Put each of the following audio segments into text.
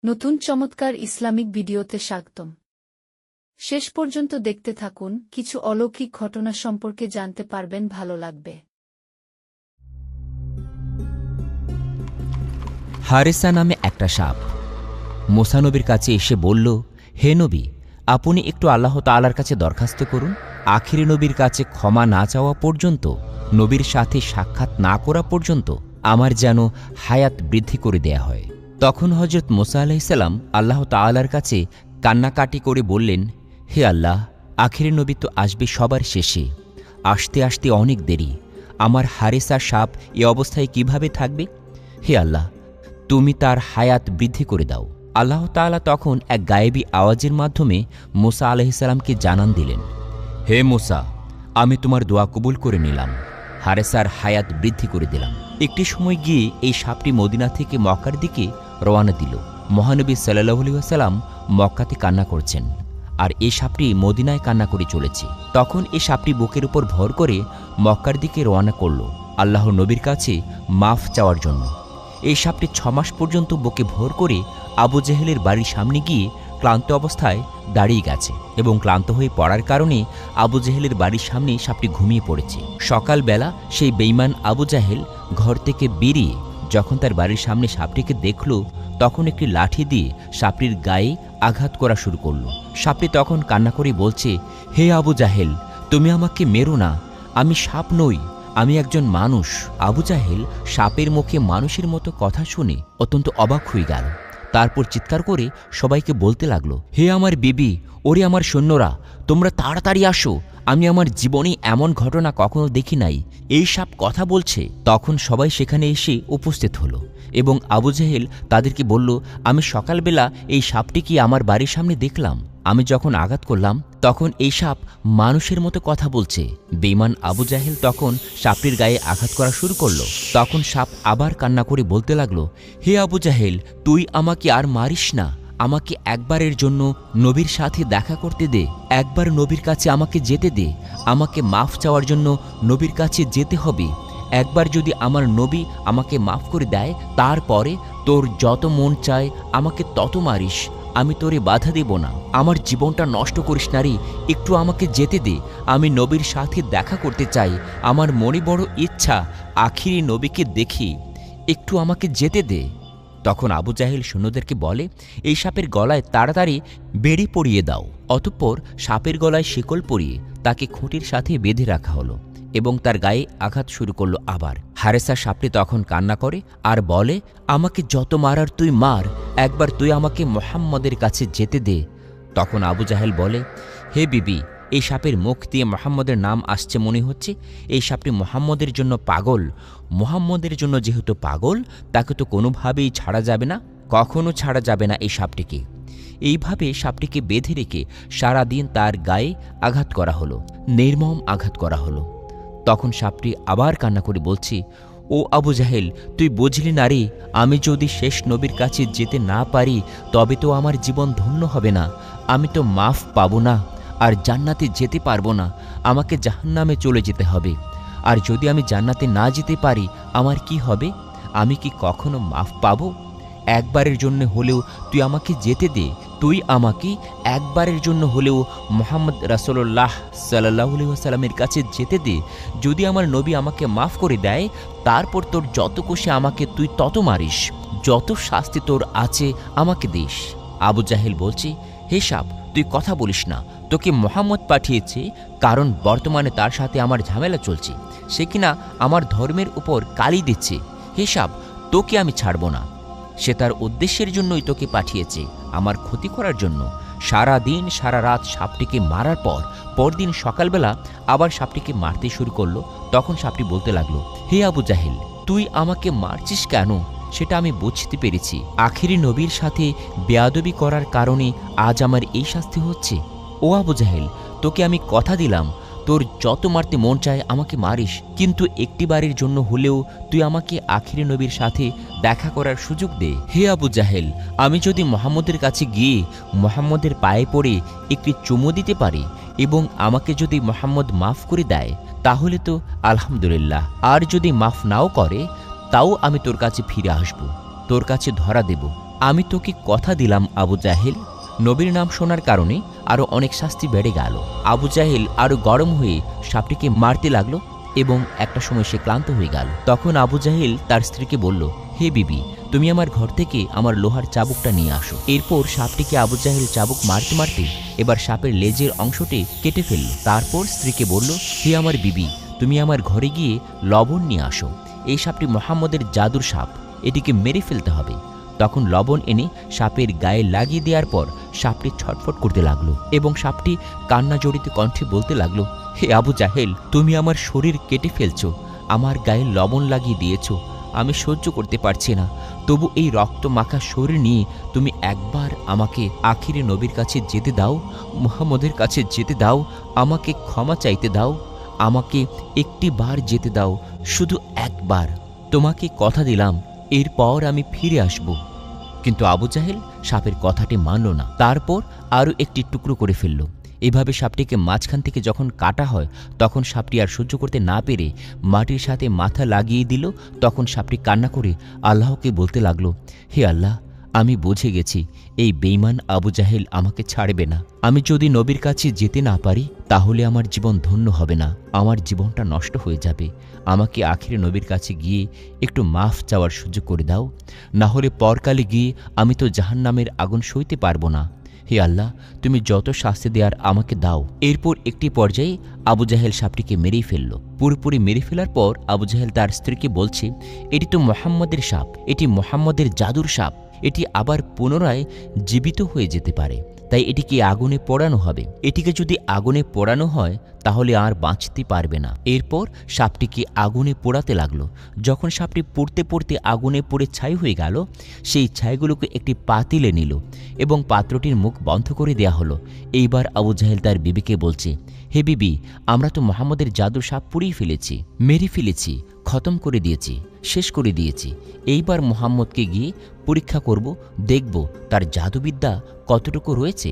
নতুন চমৎকার ইসলামিক ভিডিওতে স্বাগতম। শেষ পর্যন্ত দেখতে থাকুন, কিছু অলৌকিক ঘটনা সম্পর্কে জানতে পারবেন, ভালো লাগবে। হারেসা নামে একটা সাপ মুসা নবীর কাছে এসে বলল, হে নবী, আপনি একটু আল্লাহ তাআলার কাছে দরখাস্ত করুন। আখিরি নবীর কাছে ক্ষমা না চাওয়া পর্যন্ত, নবীর সাথে সাক্ষাৎ না করা পর্যন্ত আমার যেন হায়াত বৃদ্ধি করে দেয়া হয়। তখন হজরত মুসা আলাইহিসসালাম আল্লাহ তাআলার কাছে কান্নাকাটি করে বললেন, হে আল্লাহ, আখিরি নবী তো আসবে সবার শেষে, আসতে আসতে অনেক দেরি। আমার হারেসা সাপ এ অবস্থায় কিভাবে থাকবে? হে আল্লাহ, তুমি তার হায়াত বৃদ্ধি করে দাও। আল্লাহ তাআলা তখন এক গায়েবী আওয়াজের মাধ্যমে মুসা আলাইহিসসালামকে জানান দিলেন, হে মুসা, আমি তোমার দোয়া কবুল করে নিলাম, হারেসার হায়াত বৃদ্ধি করে দিলাম। একটি সময় গিয়ে এই সাপটি মদিনা থেকে মক্কার দিকে রওয়ানা দিল। মহানবী সাল্লাল্লাহু আলাইহি ওয়াসাল্লাম মক্কাতে কান্না করছেন, আর এই সাপটি মদিনায় কান্না করে চলেছে। তখন এই সাপটি বুকের উপর ভর করে মক্কার দিকে রওনা করল আল্লাহর নবীর কাছে মাফ চাওয়ার জন্য। এই সাপটি 6 মাস পর্যন্ত বুকে ভর করে আবু জেহেলের বাড়ির সামনে গিয়ে ক্লান্ত অবস্থায় দাঁড়িয়ে গেছে, এবং ক্লান্ত হয়ে পড়ার কারণে আবু জেহেলের বাড়ির সামনে সাপটি ঘুমিয়ে পড়েছে। সকালবেলা সেই বেঈমান আবু জাহেল ঘর থেকে বেরিয়ে যখন তার বাড়ির সামনে সাপটিকে দেখল, তখন একটি লাঠি দিয়ে সাপটির গায়ে আঘাত করা শুরু করল। সাপটি তখন কান্না করে বলছে, হে আবু জাহেল, তুমি আমাকে মেরো না, আমি সাপ নই, আমি একজন মানুষ। আবু জাহেল সাপের মুখে মানুষের মতো কথা শুনে অত্যন্ত অবাক হয়ে গেল। তারপর চিৎকার করে সবাইকে বলতে লাগলো, হে আমার বিবি, ওরে আমার সৈন্যরা, তোমরা তাড়াতাড়ি আসো, আমি আমার জীবনে এমন ঘটনা কখনো দেখি নাই, এই সাপ কথা বলছে। তখন সবাই সেখানে এসে উপস্থিত হলো, এবং আবু জাহেল তাদেরকে বলল, আমি সকালবেলা এই সাপটিকে আমার বাড়ির সামনে দেখলাম। আমি যখন আঘাত করলাম তখন এই সাপ মানুষের মতো কথা বলছে। বেঈমান আবু জাহেল তখন সাপটির গায়ে আঘাত করা শুরু করলো। তখন সাপ আবার কান্না করে বলতে লাগলো, হে আবু জাহেল, তুই আমাকে আর মারিস না, আমাকে একবারের জন্য নবীর সাথে দেখা করতে দে, একবার নবীর কাছে আমাকে যেতে দে, আমাকে মাফ চাওয়ার জন্য নবীর কাছে যেতে হবে। একবার যদি আমার নবী আমাকে মাফ করে দেয়, তারপরে তোর যত মন চায় আমাকে তত মারিস, আমি তোরে বাধা দেব না। আমার জীবনটা নষ্ট করিস না রে, একটু আমাকে যেতে দে, আমি নবীর সাথে দেখা করতে চাই, আমার মনে বড় ইচ্ছা আখিরি নবীকে দেখি, একটু আমাকে যেতে দে। তখন আবু জাহেল সৈন্যদেরকে বলে, এই সাপের গলায় তাড়াতাড়ি বেড়ি পরিয়ে দাও। অতঃপর সাপের গলায় শিকল পরিয়ে তাকে খুঁটির সাথে বেঁধে রাখা হলো, এবং তার গায়ে আঘাত শুরু করলো আবার। হারেসা সাপটি তখন কান্না করে আর বলে, আমাকে যত মারার তুই মার, একবার তুই আমাকে মুহাম্মদের কাছে যেতে দে। তখন আবু জাহেল বলে, হে বিবি, এই সাপের মুখ দিয়ে মুহাম্মদের নাম আসছে মনে হচ্ছে, এই সাপটি মুহাম্মদের জন্য পাগল। মুহাম্মদের জন্য যেহেতু পাগল, তাকে তো কোনোভাবেই ছাড়া যাবে না, কখনো ছাড়া যাবে না এই সাপটিকে। এইভাবে সাপটিকে বেঁধে রেখে সারাদিন তার গায়ে আঘাত করা হলো, নির্মম আঘাত করা হলো। তখন সাপটি আবার কান্না করে বলছে, ও আবু জাহেল, তুই বুঝলি না রে, আমি যদি শেষ নবীর কাছে যেতে না পারি তবে তো আমার জীবন ধন্য হবে না, আমি তো মাফ পাবো না, আর জান্নাতে যেতে পারবো না, আমাকে জাহান্নামে চলে যেতে হবে। আর যদি আমি জান্নাতে না যেতে পারি আমার কি হবে? আমি কি কখনো মাফ পাবো? একবারের জন্য হলেও তুই আমাকে যেতে দে, তুই আমাকে একবারের জন্য হলেও মুহাম্মদ রাসূলুল্লাহ সাল্লাল্লাহু আলাইহি ওয়াসাল্লামের কাছে যেতে দে। যদি আমার নবী আমাকে মাফ করে দেয়, তারপর তোর যত খুশি আমাকে তুই তত মারিস, যত শাস্তি তোর আছে আমাকে দিস। আবু জাহেল বলছে, হে সাপ, তুই কথা বলিস না, তোকে মুহাম্মদ পাঠিয়েছে, কারণ বর্তমানে তার সাথে আমার ঝামেলা চলছে, সে কিনা আমার ধর্মের উপর কালি দিচ্ছে। হে সাপ, তোকে আমি ছাড়ব না, সে তার উদ্দেশ্যের জন্যই তোকে পাঠিয়েছে, আমার ক্ষতি করার জন্য। সারা দিন সারা রাত সাপটিকে মারার পর পরদিন সকালবেলা আবার সাপটিকে মারতে শুরু করলো। তখন সাপটি বলতে লাগলো, হে আবু জাহেল, তুই আমাকে মারছিস কেন? সেটা আমি বুঝতে পেরেছি, আখিরি নবীর সাথে বেয়াদবি করার কারণে আজ আমার এই শাস্তি হচ্ছে। ও আবু জাহেল, তোকে আমি কথা দিলাম, তোর যত মারতে মন চায় আমাকে মারিস, কিন্তু একটিবারের জন্য হলেও তুই আমাকে আখিরি নবীর সাথে দেখা করার সুযোগ দে। হে আবু জাহেল, আমি যদি মুহাম্মদের কাছে গিয়ে মুহাম্মদের পায়ে পড়ে একটি চুমু দিতে পারি এবং আমাকে যদি মুহাম্মদ মাফ করে দেয়, তাহলে তো আলহামদুলিল্লাহ, আর যদি মাফ নাও করে তাও আমি তোর কাছে ফিরে আসব, তোর কাছে ধরা দেব, আমি তোকে কথা দিলাম আবু জাহেল, নবীর নাম শোনার কারণে আরও অনেক শাস্তি বেড়ে গেল। আবু জাহেল আরও গরম হয়ে সাপটিকে মারতে লাগলো এবং একটা সময় সে ক্লান্ত হয়ে গেল। তখন আবু জাহেল তার স্ত্রীকে বলল, হে বিবি, তুমি আমার ঘর থেকে আমার লোহার চাবুকটা নিয়ে আসো। এরপর সাপটিকে আবু জাহেল চাবুক মারতে মারতে এবার সাপের লেজের অংশটি কেটে ফেলল। তারপর স্ত্রীকে বলল, হে আমার বিবি, তুমি আমার ঘরে গিয়ে লবণ নিয়ে আসো। এই সাপটি মোহাম্মদের জাদুর সাপ, এটিকে মেরে ফেলতে হবে। তখন লবণ এনে সাপের গায়ে লাগিয়ে দেওয়ার পর সাপটি ছটফট করতে লাগলো এবং সাপটি কান্না জড়িত কণ্ঠে বলতে লাগলো, হে আবু জাহেল, তুমি আমার শরীর কেটে ফেলছো, আমার গায়ে লবণ লাগিয়ে দিয়েছো, আমি সহ্য করতে পারছি না। তবু এই রক্ত মাখা শরীর নিয়ে তুমি একবার আমাকে আখিরে নবীর কাছে যেতে দাও, মুহাম্মদের কাছে যেতে দাও, আমাকে ক্ষমা চাইতে দাও, আমাকে একটি বার যেতে দাও, শুধু একবার। তোমাকে কথা দিলাম এরপর আমি ফিরে আসব। কিন্তু আবু জাহেল সাপের কথাটি মানল না। তারপর আরও একটি টুকরো করে ফেলল। এভাবে সাপটিকে মাঝখান থেকে যখন কাটা হয় তখন সাপটি আর সহ্য করতে না পেরে মাটির সাথে মাথা লাগিয়ে দিল। তখন সাপটি কান্না করে আল্লাহকে বলতে লাগলো, হে আল্লাহ, আমি বুঝে গেছি এই বেঈমান আবু জাহেল আমাকে ছাড়বে না। আমি যদি নবীর কাছে যেতে না পারি তাহলে আমার জীবন ধন্য হবে না, আমার জীবনটা নষ্ট হয়ে যাবে। আমাকে আখিরে নবীর কাছে গিয়ে একটু মাফ চাওয়ার সুযোগ করে দাও, না হলে পরকালে গিয়ে আমি তো জাহান্নামের আগুন সইতে পারবো না। হে আল্লাহ, তুমি যত শাস্তি দেওয়ার আমাকে দাও। এরপর একটি পর্যায়ে আবু জাহেল সাপটিকে মেরেই ফেলল। পুরোপুরি মেরে ফেলার পর আবু জাহেল তার স্ত্রীকে বলছে, এটি তো মোহাম্মদের সাপ, এটি মোহাম্মদের জাদুর সাপ, এটি আবার পুনরায় জীবিত হয়ে যেতে পারে, তাই এটিকে আগুনে পোড়ানো হবে। এটিকে যদি আগুনে পোড়ানো হয় তাহলে আর বাঁচতে পারবে না। এরপর সাপটিকে আগুনে পোড়াতে লাগলো। যখন সাপটি পড়তে পড়তে আগুনে পড়ে ছাই হয়ে গেল, সেই ছাইগুলোকে একটি পাতিলে নিল এবং পাত্রটির মুখ বন্ধ করে দেয়া হলো। এইবার আবু জাহেল তার বিবিকে বলছে, হে বিবি, আমরা তো মোহাম্মদের জাদুর সাপ পুড়িয়ে ফেলেছি, মেরে ফেলেছি, খতম করে দিয়েছি, শেষ করে দিয়েছি। এইবার মোহাম্মদকে গিয়ে পরীক্ষা করব, দেখব তার জাদুবিদ্যা কতটুকু রয়েছে।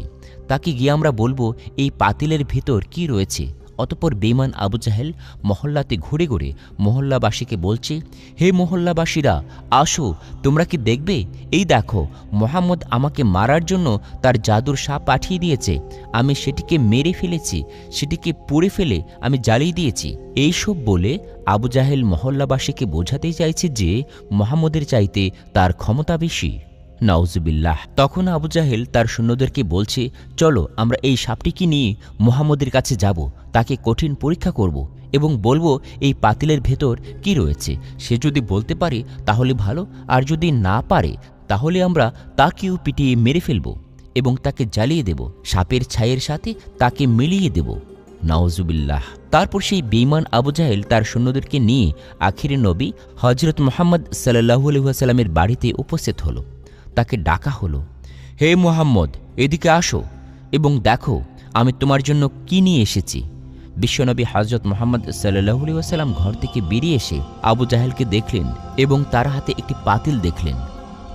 তাকে গিয়ে আমরা বলবো এই পাতিলের ভেতর কি রয়েছে। অতঃপর বেঈমান আবু জাহেল মহল্লাতে ঘুরে ঘুরে মহল্লাবাসীকে বলছে, হে মহল্লাবাসীরা, আসো, তোমরা কি দেখবে? এই দেখো, মোহাম্মদ আমাকে মারার জন্য তার জাদুর সাপ পাঠিয়ে দিয়েছে, আমি সেটিকে মেরে ফেলেছি, সেটিকে পুড়ে ফেলে আমি জ্বালিয়ে দিয়েছি। এইসব বলে আবু জাহেল মহল্লাবাসীকে বোঝাতে চাইছে যে মোহাম্মদের চাইতে তার ক্ষমতা বেশি। নাউজুবিল্লাহ। তখন আবু জাহেল তার সৈন্যদেরকে বলছে, চলো আমরা এই সাপটিকে নিয়ে মুহাম্মদের কাছে যাব, তাকে কঠিন পরীক্ষা করব এবং বলবো এই পাতিলের ভেতর কি রয়েছে। সে যদি বলতে পারে তাহলে ভালো, আর যদি না পারে তাহলে আমরা তাকেও পিটিয়ে মেরে ফেলব এবং তাকে জ্বালিয়ে দেব, সাপের ছাইয়ের সাথে তাকে মিলিয়ে দেব। নাউজুবিল্লাহ। তারপর সেই বেঈমান আবু জাহেল তার সৈন্যদেরকে নিয়ে আখিরে নবী হযরত মুহাম্মদ সাল্লাল্লাহু আলাইহি ওয়াসাল্লামের বাড়িতে উপস্থিত হলো। তাকে ডাকা হলো, হে মুহাম্মদ, এদিকে আসো এবং দেখো আমি তোমার জন্য কি নিয়ে এসেছি। বিশ্বনবী হযরত মুহাম্মদ সাল্লাল্লাহু আলাইহি ওয়াসাল্লাম ঘর থেকে বেরিয়ে এসে আবু জাহেলকে দেখলেন এবং তার হাতে একটি পাতিল দেখলেন।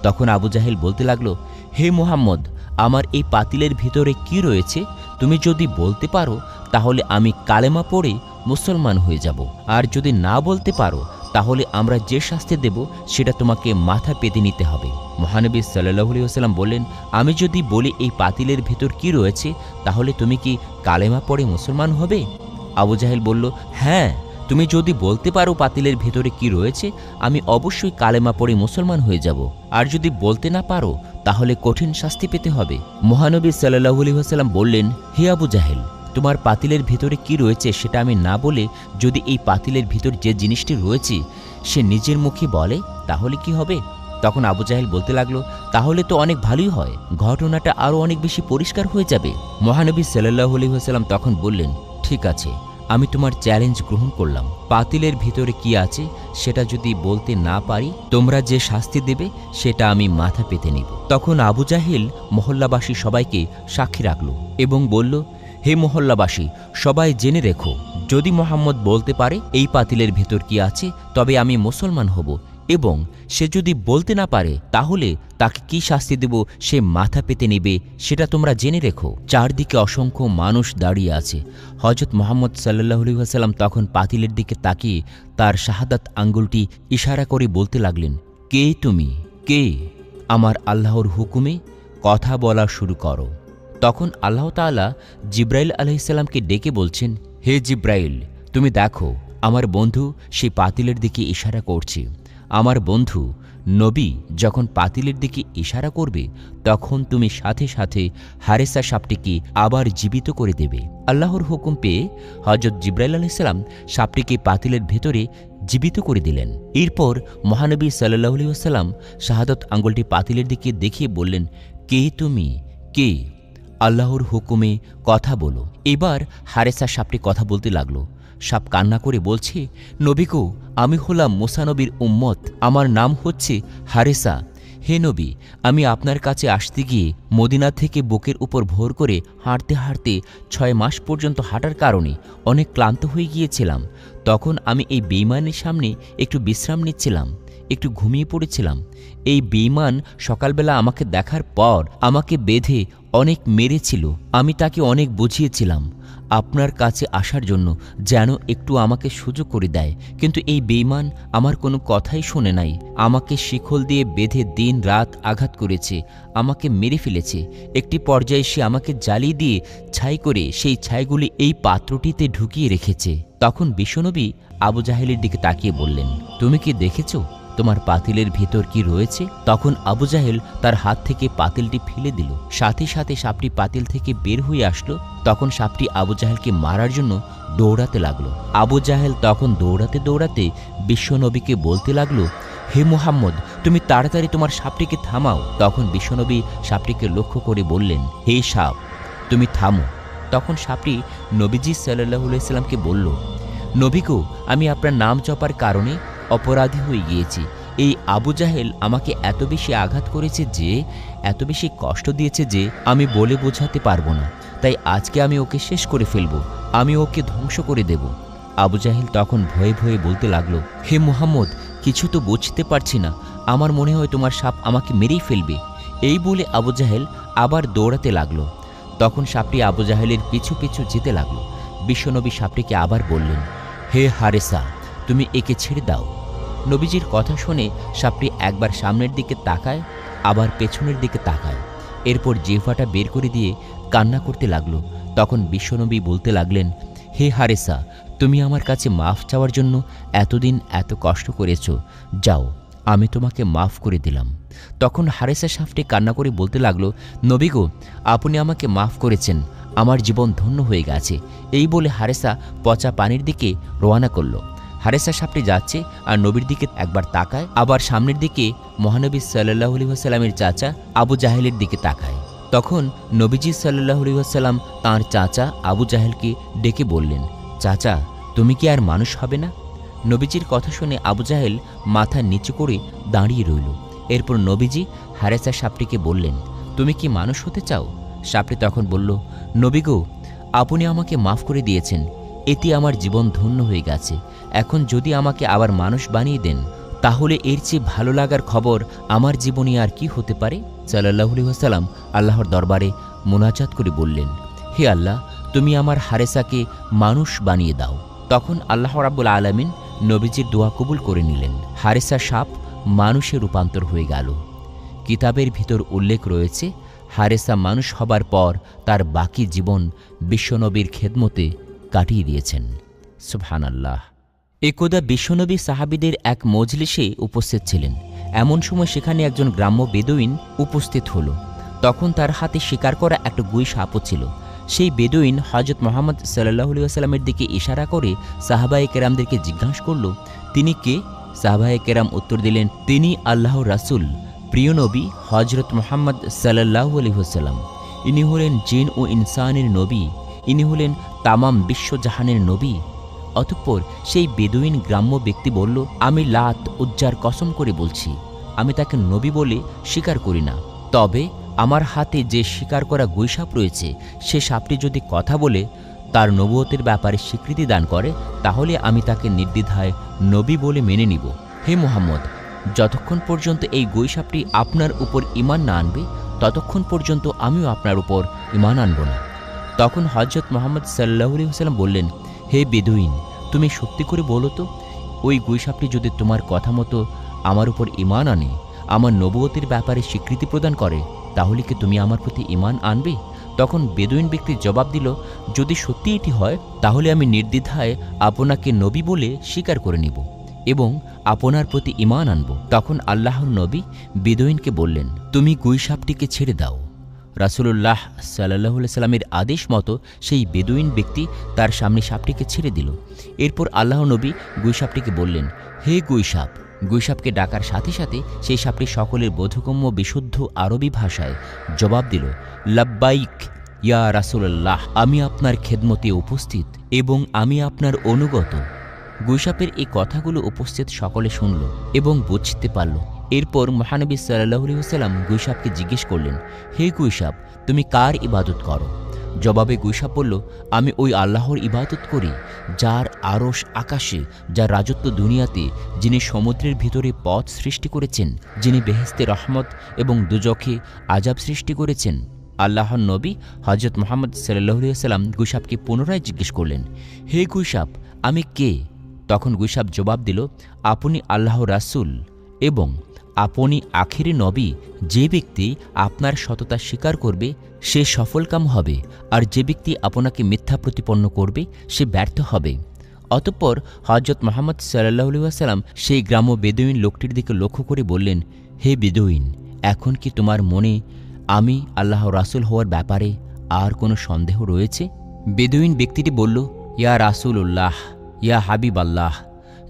তখন আবু জাহেল বলতে লাগলো, হে মুহাম্মদ, আমার এই পাতিলের ভিতরে কি রয়েছে তুমি যদি বলতে পারো তাহলে আমি কালেমা পড়ে মুসলমান হয়ে যাব, আর যদি না বলতে পারো তাহলে আমরা যে শাস্তি দেব সেটা তোমাকে মাথা পেতে নিতে হবে। মহানবী সাল্লাল্লাহু আলাইহি ওয়াসাল্লাম বললেন, আমি যদি বলি এই পাতিলের ভেতর কি রয়েছে তাহলে তুমি কি কালেমা পড়ে মুসলমান হবে? আবু জাহেল বলল, হ্যাঁ, তুমি যদি বলতে পারো পাতিলের ভেতরে কি রয়েছে আমি অবশ্যই কালেমা পড়ে মুসলমান হয়ে যাব, আর যদি বলতে না পারো তাহলে কঠিন শাস্তি পেতে হবে। মহানবী সাল্লাল্লাহু আলাইহি ওয়াসাল্লাম বললেন, হে আবু জাহেল, তোমার পাতিলের ভিতরে কি রয়েছে সেটা আমি না বলে যদি এই পাতিলের ভিতর যে জিনিসটি রয়েছে সে নিজের মুখে বলে তাহলে কি হবে? তখন আবু জাহেল বলতে লাগলো, তাহলে তো অনেক ভালোই হয়, ঘটনাটা আরও অনেক বেশি পরিষ্কার হয়ে যাবে। মহানবী সাল্লাল্লাহু আলাইহি ওয়াসাল্লাম তখন বললেন, ঠিক আছে, আমি তোমার চ্যালেঞ্জ গ্রহণ করলাম। পাতিলের ভিতরে কি আছে সেটা যদি বলতে না পারি তোমরা যে শাস্তি দেবে সেটা আমি মাথা পেতে নিব। তখন আবু জাহেল মহল্লাবাসী সবাইকে সাক্ষী রাখল এবং বলল, হে মহল্লাবাসী, সবাই জেনে রেখো, যদি মোহাম্মদ বলতে পারে এই পাতিলের ভেতর কি আছে তবে আমি মুসলমান হব, এবং সে যদি বলতে না পারে তাহলে তাকে কি শাস্তি দেব সে মাথা পেতে নেবে, সেটা তোমরা জেনে রেখো। চারদিকে অসংখ্য মানুষ দাঁড়িয়ে আছে। হযরত মুহাম্মদ সাল্লাল্লাহু আলাইহি ওয়াসাল্লাম তখন পাতিলের দিকে তাকিয়ে তার শাহাদাত আঙ্গুলটি ইশারা করে বলতে লাগলেন, কে তুমি, কে? আমার আল্লাহর হুকুমে কথা বলা শুরু করো। তখন আল্লাহ তাআলা জিব্রাইল আলাইহিসসালামকে ডেকে বলছেন, হে জিব্রাইল, তুমি দেখো আমার বন্ধু সেই পাতিলের দিকে ইশারা করছে। আমার বন্ধু নবী যখন পাতিলের দিকে ইশারা করবে তখন তুমি সাথে সাথে হারেসা সাপটিকে আবার জীবিত করে দেবে। আল্লাহর হুকুম পেয়ে হযরত জিব্রাইল আলাইহিসসালাম সাপটিকে পাতিলের ভেতরে জীবিত করে দিলেন। এরপর মহানবী সাল্লাল্লাহু আলাইহি ওয়াসাল্লাম শাহাদত আঙ্গুলটি পাতিলের দিকে দেখিয়ে বললেন, কে তুমি? কে? আল্লাহর হুকুমে কথা বলো। এবার হারেসা সাপটি কথা বলতে লাগলো। সাপ কান্না করে বলছে, নবী গো, আমি হলাম মুসা নবীর উম্মত, আমার নাম হচ্ছে হারেসা। হে নবী, আমি আপনার কাছে আসতে গিয়ে মদিনা থেকে বুকের উপর ভর করে হাঁটতে হাঁটতে 6 মাস পর্যন্ত হাঁটার কারণে অনেক ক্লান্ত হয়ে গিয়েছিলাম। তখন আমি এই বেঈমানের সামনে একটু বিশ্রাম নিচ্ছিলাম, একটু ঘুমিয়ে পড়েছিলাম। এই বেঈমান সকালবেলা আমাকে দেখার পর আমাকে বেঁধে অনেক মেরেছিল। আমি তাকে অনেক বুঝিয়েছিলাম আপনার কাছে আসার জন্য, যেন একটু আমাকে সুযোগ করে দেয়, কিন্তু এই বেঈমান আমার কোনো কথাই শোনে নাই। আমাকে শিকল দিয়ে বেঁধে দিন রাত আঘাত করেছে, আমাকে মেরে ফেলেছে। একটি পর্যায়ে সে আমাকে জ্বালিয়ে দিয়ে ছাই করে সেই ছাইগুলি এই পাত্রটিতে ঢুকিয়ে রেখেছে। তখন বিশ্বনবী আবু জাহেলের দিকে তাকিয়ে বললেন, তুমি কি দেখেছো তোমার পাতিলের ভিতর কি রয়েছে? তখন আবু জাহেল তার হাত থেকে পাতিলটি ফেলে দিল। সাথে সাথে সাপটি পাতিল থেকে বের হয়ে আসলো। তখন সাপটি আবু জাহেলকে মারার জন্য দৌড়াতে লাগলো। আবু জাহেল তখন দৌড়াতে দৌড়াতে বিশ্বনবীকে বলতে লাগলো, হে মুহাম্মদ, তুমি তাড়াতাড়ি তোমার সাপটিকে থামাও। তখন বিশ্বনবী সাপটিকে লক্ষ্য করে বললেন, হে সাপ, তুমি থামো। তখন সাপটি নবীজি সাল্লাল্লাহু আলাইহি সাল্লামকে বলল, নবী গো, আমি আপনার নাম জপার কারণে অপরাধী হয়ে গিয়েছি। এই আবু জাহেল আমাকে এত বেশি আঘাত করেছে, যে এত বেশি কষ্ট দিয়েছে যে আমি বলে বোঝাতে পারবো না। তাই আজকে আমি ওকে শেষ করে ফেলবো, আমি ওকে ধ্বংস করে দেব। আবু জাহেল তখন ভয়ে ভয়ে বলতে লাগলো, হে মুহাম্মদ, কিছু তো বুঝতে পারছি না, আমার মনে হয় তোমার সাপ আমাকে মেরেই ফেলবে। এই বলে আবু জাহেল আবার দৌড়াতে লাগলো। তখন সাপটি আবু জাহেলের পিছু পিছু যেতে লাগলো। বিশ্বনবী সাপটিকে আবার বললেন, হে হারেসা, তুমি একে ছেড়ে দাও। নবীজির কথা শুনে সাপটি একবার সামনের দিকে তাকায়, আবার পেছনের দিকে তাকায়। এরপর জিহ্বাটা বের করে দিয়ে কান্না করতে লাগলো। তখন বিশ্বনবী বলতে লাগলেন, হে হারেসা, তুমি আমার কাছে মাফ চাওয়ার জন্য এতদিন এত কষ্ট করেছ, যাও, আমি তোমাকে মাফ করে দিলাম। তখন হারেসা সাপটি কান্না করে বলতে লাগলো, নবী গো, আপনি আমাকে মাফ করেছেন, আমার জীবন ধন্য হয়ে গেছে। এই বলে হারেসা পচা পানির দিকে রওনা করল। হারেসা সাপটি যাচ্ছে আর নবীর দিকে একবার তাকায়, আবার সামনের দিকে মহানবী সাল্লাল্লাহু আলাইহি ওয়াসাল্লামের চাচা আবু জাহেলের দিকে তাকায়। তখন নবীজি সাল্লাল্লাহু আলাইহি ওয়াসাল্লাম তাঁর চাচা আবু জাহেলকে ডেকে বললেন, চাচা, তুমি কি আর মানুষ হবে না? নবীজির কথা শুনে আবু জাহেল মাথা নিচু করে দাঁড়িয়ে রইল। এরপর নবীজি হারেসা সাপটিকে বললেন, তুমি কি মানুষ হতে চাও? সাপটি তখন বলল, নবী গো, আপনি আমাকে মাফ করে দিয়েছেন, এতে আমার জীবন ধন্য হয়ে গেছে। এখন যদি আমাকে আবার মানুষ বানিয়ে দেন, তাহলে এর চেয়ে ভালো লাগার খবর আমার জীবনে আর কি হতে পারে? সাল্লাল্লাহু আলাইহি ওয়াসাল্লাম আল্লাহর দরবারে মুনাজাত করে বললেন, হে আল্লাহ, তুমি আমার হারেসাকে মানুষ বানিয়ে দাও। তখন আল্লাহ রাব্বুল আলামিন নবীজির দোয়া কবুল করে নিলেন। হারেসা সাপ মানুষে রূপান্তর হয়ে গেল। কিতাবের ভিতর উল্লেখ রয়েছে, হারেসা মানুষ হবার পর তার বাকি জীবন বিশ্বনবীর খেদমতে কাটিয়ে দিয়েছেন। সুবহানাল্লাহ। একদা বিশ্বনবী সাহাবীদের এক মজলিসে উপস্থিত ছিলেন। এমন সময় সেখানে একজন গ্রাম্য বেদুইন উপস্থিত হল। তখন তার হাতে শিকার করা একটা গুই সাপও ছিল। সেই বেদুইন হযরত মুহাম্মদ সাল্লাল্লাহু আলাইহি ওয়াসাল্লামের দিকে ইশারা করে সাহাবায়ে কেরামদেরকে জিজ্ঞাসা করল, তিনি কে? সাহাবায়ে কেরাম উত্তর দিলেন, তিনি আল্লাহর রাসূল, প্রিয় নবী হযরত মুহাম্মদ সাল্লাল্লাহু আলাইহি ওয়াসাল্লাম। ইনি হলেন জিন ও ইনসানের নবী, ইনি হলেন তামাম বিশ্বজাহানের নবী। অতঃপর সেই বেদুইন গ্রাম্য ব্যক্তি বলল, আমি লাত উজ্জার কসম করে বলছি, আমি তাকে নবী বলে স্বীকার করি না। তবে আমার হাতে যে শিকার করা গুইসাপ রয়েছে, সে সাপটি যদি কথা বলে তার নবুয়তের ব্যাপারে স্বীকৃতি দান করে, তাহলে আমি তাকে নির্দ্বিধায় নবী বলে মেনে নিব। হে মুহাম্মদ, যতক্ষণ পর্যন্ত এই গুইসাপটি আপনার উপর ঈমান না আনবে, ততক্ষণ পর্যন্ত আমিও আপনার উপর ঈমান আনব না। তখন হযরত মুহাম্মদ সাল্লাল্লাহু আলাইহি ওয়াসাল্লাম বললেন, হে বেদুইন, তুমি সত্যি করে বলো তো, ওই গুইসাপটি যদি তোমার কথা মতো আমার উপর ঈমান আনে, আমার নবুয়তের ব্যাপারে স্বীকৃতি প্রদান করে, তাহলে কি তুমি আমার প্রতি ঈমান আনবে? তখন বেদুইন ব্যক্তি জবাব দিল, যদি সত্যি এটি হয় তাহলে আমি নির্দ্বিধায় আপনাকে নবী বলে স্বীকার করে নিব এবং আপনার প্রতি ঈমান আনব। তখন আল্লাহর নবী বেদুইনকে বললেন, তুমি গুইসাপটিকে ছেড়ে দাও। রাসূলুল্লাহ সাল্লাল্লাহু আলাইহি সাল্লামের আদেশ মতো সেই বেদুইন ব্যক্তি তার সামনে সাপটিকে ছেড়ে দিল। এরপর আল্লাহ নবী গুইসাপটিকে বললেন, হে গুইসাপ। গুইসাপকে ডাকার সাথে সাথে সেই সাপটি সকলের বোধগম্য বিশুদ্ধ আরবি ভাষায় জবাব দিল, লাব্বাইক ইয়া রাসূলুল্লাহ, আমি আপনার খেদমতে উপস্থিত এবং আমি আপনার অনুগত। গুইসাপের এই কথাগুলো উপস্থিত সকলে শুনল এবং বুঝতে পারল। এরপর মহানবী সাল্লাল্লাহু আলাইহি ওয়াসাল্লাম গুইসাপকে জিজ্ঞেস করলেন, হে গুইসাপ, তুমি কার ইবাদত করো? জবাবে গুইসাপ বলল, আমি ওই আল্লাহর ইবাদত করি যার আরশ আকাশে, যার রাজত্ব দুনিয়াতে, যিনি সমুদ্রের ভিতরে পথ সৃষ্টি করেছেন, যিনি বেহেশতে রহমত এবং দুজখে আযাব সৃষ্টি করেছেন। আল্লাহর নবী হযরত মুহাম্মদ সাল্লাল্লাহু আলাইহি ওয়াসাল্লাম গুইসাপকে পুনরায় জিজ্ঞেস করলেন, হে গুইসাপ, আমি কে? তখন গুইসাপ জবাব দিল, আপনি আল্লাহর রাসূল এবং আপনি আখিরি নবী। যে ব্যক্তি আপনার সততা স্বীকার করবে সে সফলকাম হবে, আর যে ব্যক্তি আপনাকে মিথ্যা প্রতিপন্ন করবে সে ব্যর্থ হবে। অতঃপর হযরত মুহাম্মদ সাল্লাল্লাহু আলাইহি ওয়াসাল্লাম সেই গ্রাম্য বেদুইন লোকটির দিকে লক্ষ্য করে বললেন, হে বেদুইন, এখন কি তোমার মনে আমি আল্লাহর রাসূল হওয়ার ব্যাপারে আর কোনো সন্দেহ রয়েছে? বেদুইন ব্যক্তিটি বলল, ইয়া রাসূলুল্লাহ, ইয়া হাবিব আল্লাহ,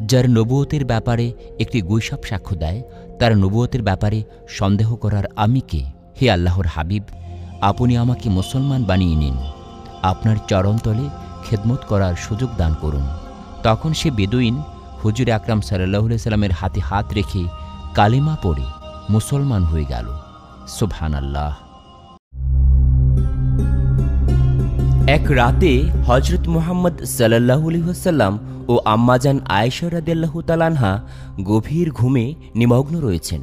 যার নবুয়তের ব্যাপারে একটি গুইসাপ সাক্ষ্য দেয়, তার নবুয়তের ব্যাপারে সন্দেহ করার আমি কে? হে আল্লাহর হাবিব, আপনি আমাকে মুসলমান বানিয়ে নিন, আপনার চরণতলে খেদমত করার সুযোগ দান করুন। তখন সে বেদুইন হুজুর আকরাম সাল্লাল্লাহু আলাইহি সাল্লামের হাতে হাত রেখে কালিমা পড়ে মুসলমান হয়ে গেল। সুবহানাল্লাহ। এক রাতে হযরত মুহাম্মদ সাল্লাল্লাহু আলাইহি ওয়াসাল্লাম ও আম্মাজান আয়েশা রাদিয়াল্লাহু তাআলা আনহা গভীর ঘুমে নিমগ্ন রয়েছেন।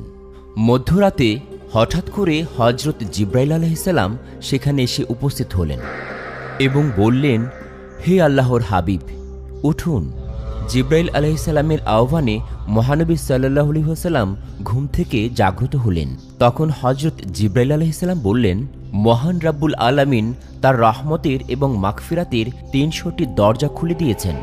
মধ্যরাতে হঠাৎ করে হযরত জিবরাইল আলাইহিস সালাম সেখানে এসে উপস্থিত হলেন এবং বললেন, হে আল্লাহর হাবিব, উঠুন। জিবরাইল আলাইহিস সালামের আহ্বানে মহানবী সাল্লাল্লাহু আলাইহি ওয়াসাল্লাম ঘুম থেকে জাগ্রত হলেন। তখন হযরত জিবরাইল আলাইহিস সালাম বললেন, মহান রাব্বুল আলামিন তার রহমতের এবং মাগফিরাতের ৩০০টি দরজা খুলে দিয়েছেন।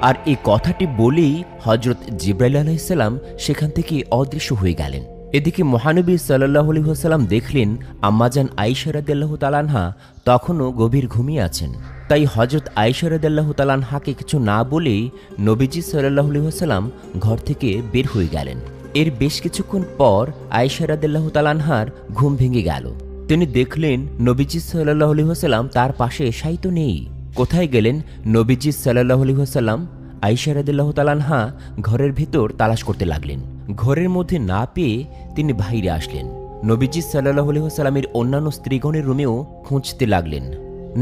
আর এই কথাটি বলেই হযরত জিবরাইল আলাইহিস সালাম সেখান থেকে অদৃশ্য হয়ে গেলেন। এদিকে মহানবী সাল্লাল্লাহু আলাইহি ওয়াসাল্লাম দেখলেন আম্মাজান আয়েশা রাদিয়াল্লাহু তাআলা আনহা তখনও গভীর ঘুমিয়ে আছেন। তাই হযরত আয়েশা রাদিয়াল্লাহু তাআলা আনহাকে কিছু না বলেই নবীজি সাল্লাল্লাহু আলাইহি ওয়াসাল্লাম ঘর থেকে বের হয়ে গেলেন। এর বেশ কিছুক্ষণ পর আয়েশা রাদিয়াল্লাহু তাআলা আনহার ঘুম ভেঙে গেল। তিনি দেখলেন নবীজি সাল্লাল্লাহু আলাইহি ওয়াসাল্লাম তার পাশে শায়িত নেই। কোথায় গেলেন নবীজি সাল্লাল্লাহু আলাইহি ওয়াসাল্লাম? আয়েশা রাদিয়াল্লাহু তাআলা আনহা ঘরের ভেতর তালাশ করতে লাগলেন। ঘরের মধ্যে না পেয়ে তিনি বাইরে আসলেন। নবীজি সাল্লাল্লাহু আলাইহি ওয়াসাল্লামের অন্যান্য স্ত্রীগণের রুমেও খুঁজতে লাগলেন।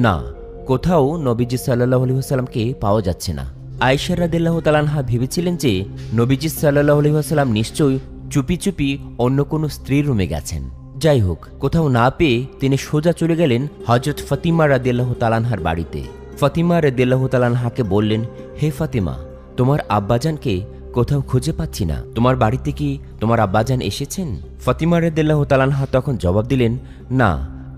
না, কোথাও নবীজি সাল্লাল্লাহু আলাইহি ওয়াসাল্লামকে পাওয়া যাচ্ছে না। আয়েশা রাদিয়াল্লাহু তাআলা আনহা ভেবেছিলেন যে নবীজি সাল্লাল্লাহু আলাইহি ওয়াসাল্লাম নিশ্চয়ই চুপি চুপি অন্য কোনো স্ত্রীর রুমে গেছেন। যাই হোক, কোথাও না পেয়ে তিনি সোজা চলে গেলেন হযরত ফাতিমা রাদিয়াল্লাহু তাআলা আনহার বাড়িতে। ফাতিমা রাদিয়াল্লাহু তাআলা আনহাকে বললেন, হে ফাতিমা, তোমার আব্বাজানকে কোথাও খুঁজে পাচ্ছি না, তোমার বাড়িতে কি তোমার আব্বাজান এসেছেন? ফাতিমা রাদিয়াল্লাহু তাআলা আনহা তখন জবাব দিলেন, না,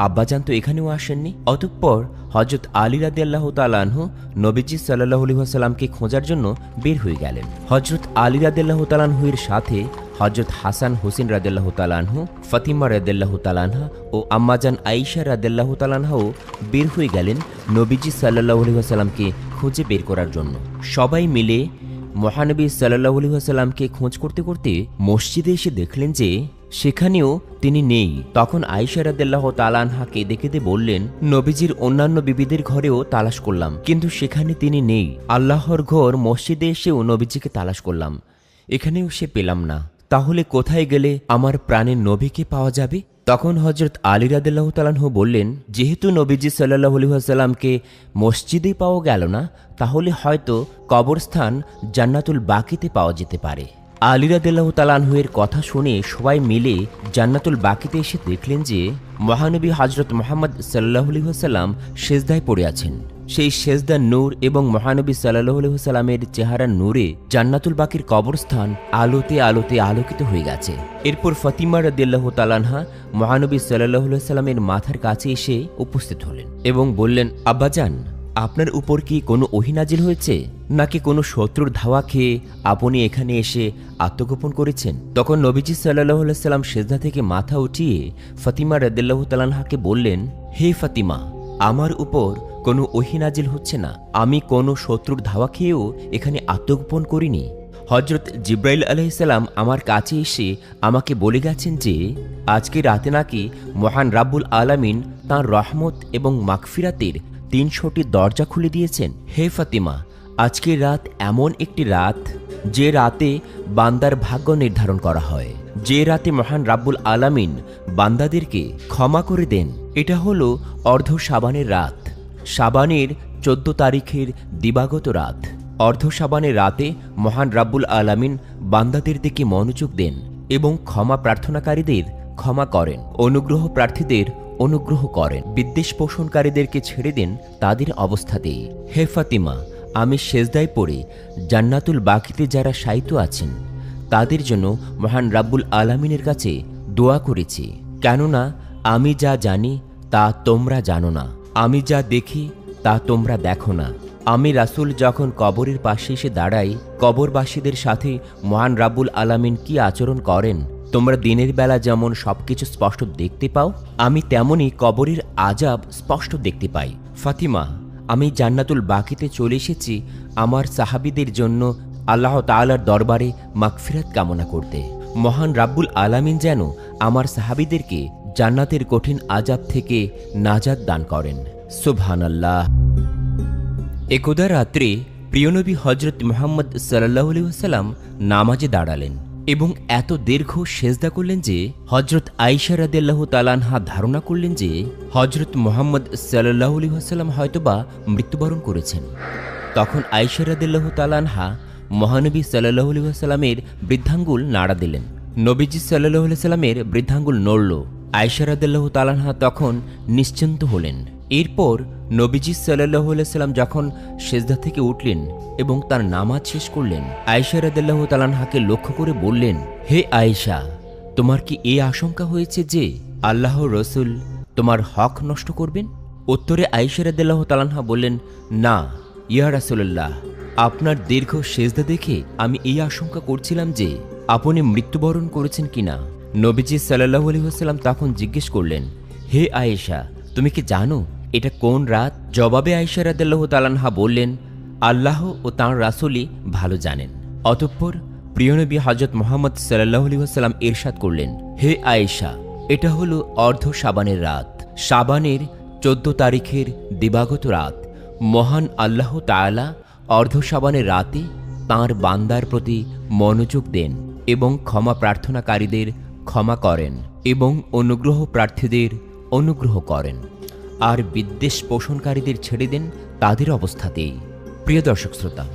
আব্বাজান তো এখানেও আসেননি। অতঃপর হযরত আলী রাদিয়াল্লাহু তাআলা আনহু নবীজি সাল্লাল্লাহু আলাইহি ওয়াসাল্লামকে খোঁজার জন্য বের হয়ে গেলেন। হযরত আলী রাদিয়াল্লাহু তাআলা আনহুর সাথে হযরত হাসান হোসেন রাদিয়াল্লাহু তাআলা আনহু, ফাতিমা রাদিয়াল্লাহু তাআলা আনহা ও আম্মাজান আয়েশা রাদিয়াল্লাহু তাআলা আনহাও বের হয়ে গেলেন নবীজি সাল্লাল্লাহু আলাইহি ওয়াসাল্লামকে খুঁজে বের করার জন্য। সবাই মিলে মহানবী সাল্লাল্লাহু আলাইহি ওয়াসাল্লামকে খোঁজ করতে করতে মসজিদে এসে দেখলেন যে সেখানেও তিনি নেই। তখন আয়েশা রাদিয়াল্লাহু তাআলা আনহা কেঁদে কেঁদে বললেন, নবীজির অন্যান্য বিবিদের ঘরেও তালাশ করলাম, কিন্তু সেখানে তিনি নেই। আল্লাহর ঘর মসজিদে এসেও নবীজিকে তালাশ করলাম, এখানেও সে পেলাম না। তাহলে কোথায় গেলে আমার প্রাণের নবীকে পাওয়া যাবে? তখন হযরত আলী রাদিয়াল্লাহু তাআলা আনহু বললেন, যেহেতু নবীজি সাল্লাল্লাহু আলাইহি ওয়াসাল্লামকে মসজিদে পাওয়া গেল না, তাহলে হয়তো কবরস্থান জান্নাতুল বাকিতে পাওয়া যেতে পারে। আলী রাদিয়াল্লাহু তাআলা আনহু এর কথা শুনে সবাই মিলে জান্নাতুল বাকিতে এসে দেখলেন যে মহানবী হযরত মুহাম্মদ সাল্লাল্লাহু আলাইহি ওয়াসাল্লাম সিজদায় পড়ে আছেন। সেই সেজদার নূর এবং মহানবী সাল্লাল্লাহু আলাইহি ওয়াসাল্লামের চেহারার নূরে জান্নাতুল বাকির কবরস্থান আলোতে আলোতে আলোকিত হয়ে গেছে। এরপর ফাতিমা রাদিয়াল্লাহু তাআলা আনহা মহানবী সাল্লাল্লাহু আলাইহি ওয়াসাল্লামের মাথার কাছে এসে উপস্থিত হলেন এবং বললেন, আব্বাজান, আপনার উপর কি কোনো ওহী নাজিল হয়েছে, নাকি কোনো শত্রুর ধাওয়া খেয়ে আপনি এখানে এসে আত্মগোপন করেছেন? তখন নবীজি সাল্লাল্লাহু আলাইহি সাল্লাম সেজদা থেকে মাথা উঠিয়ে ফাতিমা রাদিয়াল্লাহু তাআলা আনহাকে বললেন, হে ফাতিমা, আমার উপর কোনো ওহী নাজিল হচ্ছে না। আমি কোনো শত্রুর ধাওয়া খেয়েও এখানে আত্মগোপন করিনি। হজরত জিব্রাইল আলাইহিস সালাম আমার কাছে এসে আমাকে বলে গেছেন যে আজকে রাতে নাকি মহান রাব্বুল আলামিন তাঁর রহমত এবং মাগফিরাতের 300টি দরজা খুলে দিয়েছেন। হে ফাতিমা, আজকের রাত এমন একটি রাত যে রাতে বান্দার ভাগ্য নির্ধারণ করা হয়, যে রাতে মহান রাব্বুল আলামিন বান্দাদেরকে ক্ষমা করে দেন। এটা হলো অর্ধ শাবানের রাত, শাবানের 14 তারিখের দিবাগত রাত। অর্ধ শাবানের রাতে মহান রাব্বুল আলামিন বান্দাদের দিকে মনোযোগ দেন এবং ক্ষমা প্রার্থনাকারীদের ক্ষমা করেন, অনুগ্রহ প্রার্থীদের অনুগ্রহ করেন, বিদ্বেষ পোষণকারীদেরকে ছেড়ে দেন তাদের অবস্থাতেই। হে ফাতিমা, আমি সেজদায় পড়ে জান্নাতুল বাকিতে যারা শায়িত আছেন তাদের জন্য মহান রাব্বুল আলামিনের কাছে দোয়া করেছি, কেননা আমি যা জানি তা তোমরা জানো না, আমি যা দেখি তা তোমরা দেখো না। আমি রাসূল যখন কবরের পাশে এসে দাঁড়াই, কবরবাসীদের সাথে মহান রাব্বুল আলামিন কি আচরণ করেন তোমরা দিনের বেলা যেমন সবকিছু স্পষ্ট দেখতে পাও, আমি তেমনই কবরের আযাব স্পষ্ট দেখতে পাই। ফাতিমা, আমি জান্নাতুল বাকিতে চলে এসেছি আমার সাহাবীদের জন্য আল্লাহ তাআলার দরবারে মাগফিরাত কামনা করতে। মহান রাব্বুল আলামিন যেন আমার সাহাবীদেরকে জান্নাতের কঠিন আযাব থেকে নাজাত দান করেন। সুবহানাল্লাহ। একদা রাত্রে প্রিয়নবী হজরত মুহাম্মদ সাল্লাল্লাহু আলাইহি ওয়াসাল্লাম নামাজে দাঁড়ালেন এবং এত দীর্ঘ সেজদা করলেন যে হজরত আয়েশা রাদিয়াল্লাহু তাআলা আনহা ধারণা করলেন যে হজরত মুহাম্মদ সাল্লাল্লাহু আলাইহি ওয়াসাল্লাম হয়তোবা মৃত্যুবরণ করেছেন। তখন আয়েশা রাদিয়াল্লাহু তাআলা আনহা মহানবী সাল্লাল্লাহু আলাইহি ওয়াসাল্লামের বৃদ্ধাঙ্গুল নাড়া দিলেন। নবীজি সাল্লাল্লাহু আলাইহি ওয়াসাল্লামের বৃদ্ধাঙ্গুল নড়ল। আয়েশা রাদিয়াল্লাহু তাআলা আনহা তখন নিশ্চিন্ত হলেন। এরপর নবীজি সাল্লাল্লাহু আলাইহি ওয়াসাল্লাম যখন সেজদা থেকে উঠলেন এবং তার নামাজ শেষ করলেন, আয়েশা রাদিয়াল্লাহু তাআলা আনহাকে লক্ষ্য করে বললেন, হে আয়েশা, তোমার কি এই আশঙ্কা হয়েছে যে আল্লাহর রাসূল তোমার হক নষ্ট করবেন? উত্তরে আয়েশা রাদিয়াল্লাহু তাআলা আনহা বললেন, না ইয়া রাসূলুল্লাহ, আপনার দীর্ঘ সেজদা দেখে আমি এই আশঙ্কা করছিলাম যে আপনি মৃত্যুবরণ করেছেন কিনা। নবীজি সাল্লাল্লাহু আলাইহি ওয়াসাল্লাম তখন জিজ্ঞেস করলেন, হে আয়েশা, তুমি কি জানো এটা কোন রাত? জবাবে আয়েশা রাদিয়াল্লাহু তাআলা আনহা বললেন, আল্লাহ ও তাঁর রাসূলই ভালো জানেন। অতঃপর প্রিয়নবী হযরত মুহাম্মদ সাল্লাল্লাহু আলাইহি ওয়াসাল্লাম ইরশাদ করলেন, হে আয়েশা, এটা হলো অর্ধ শাবানের রাত, শাবানের 14 তারিখের দিবাগত রাত। মহান আল্লাহ তাআলা অর্ধ শাবানের রাতে তাঁর বান্দার প্রতি মনোযোগ দেন এবং ক্ষমা প্রার্থনাকারীদের ক্ষমা করেন এবং অনুগ্রহ প্রার্থীদের অনুগ্রহ করেন, আর বিদ্বেষ পোষণকারীদের ছেড়ে দেন তাদের অবস্থাতেই। প্রিয় দর্শক শ্রোতা,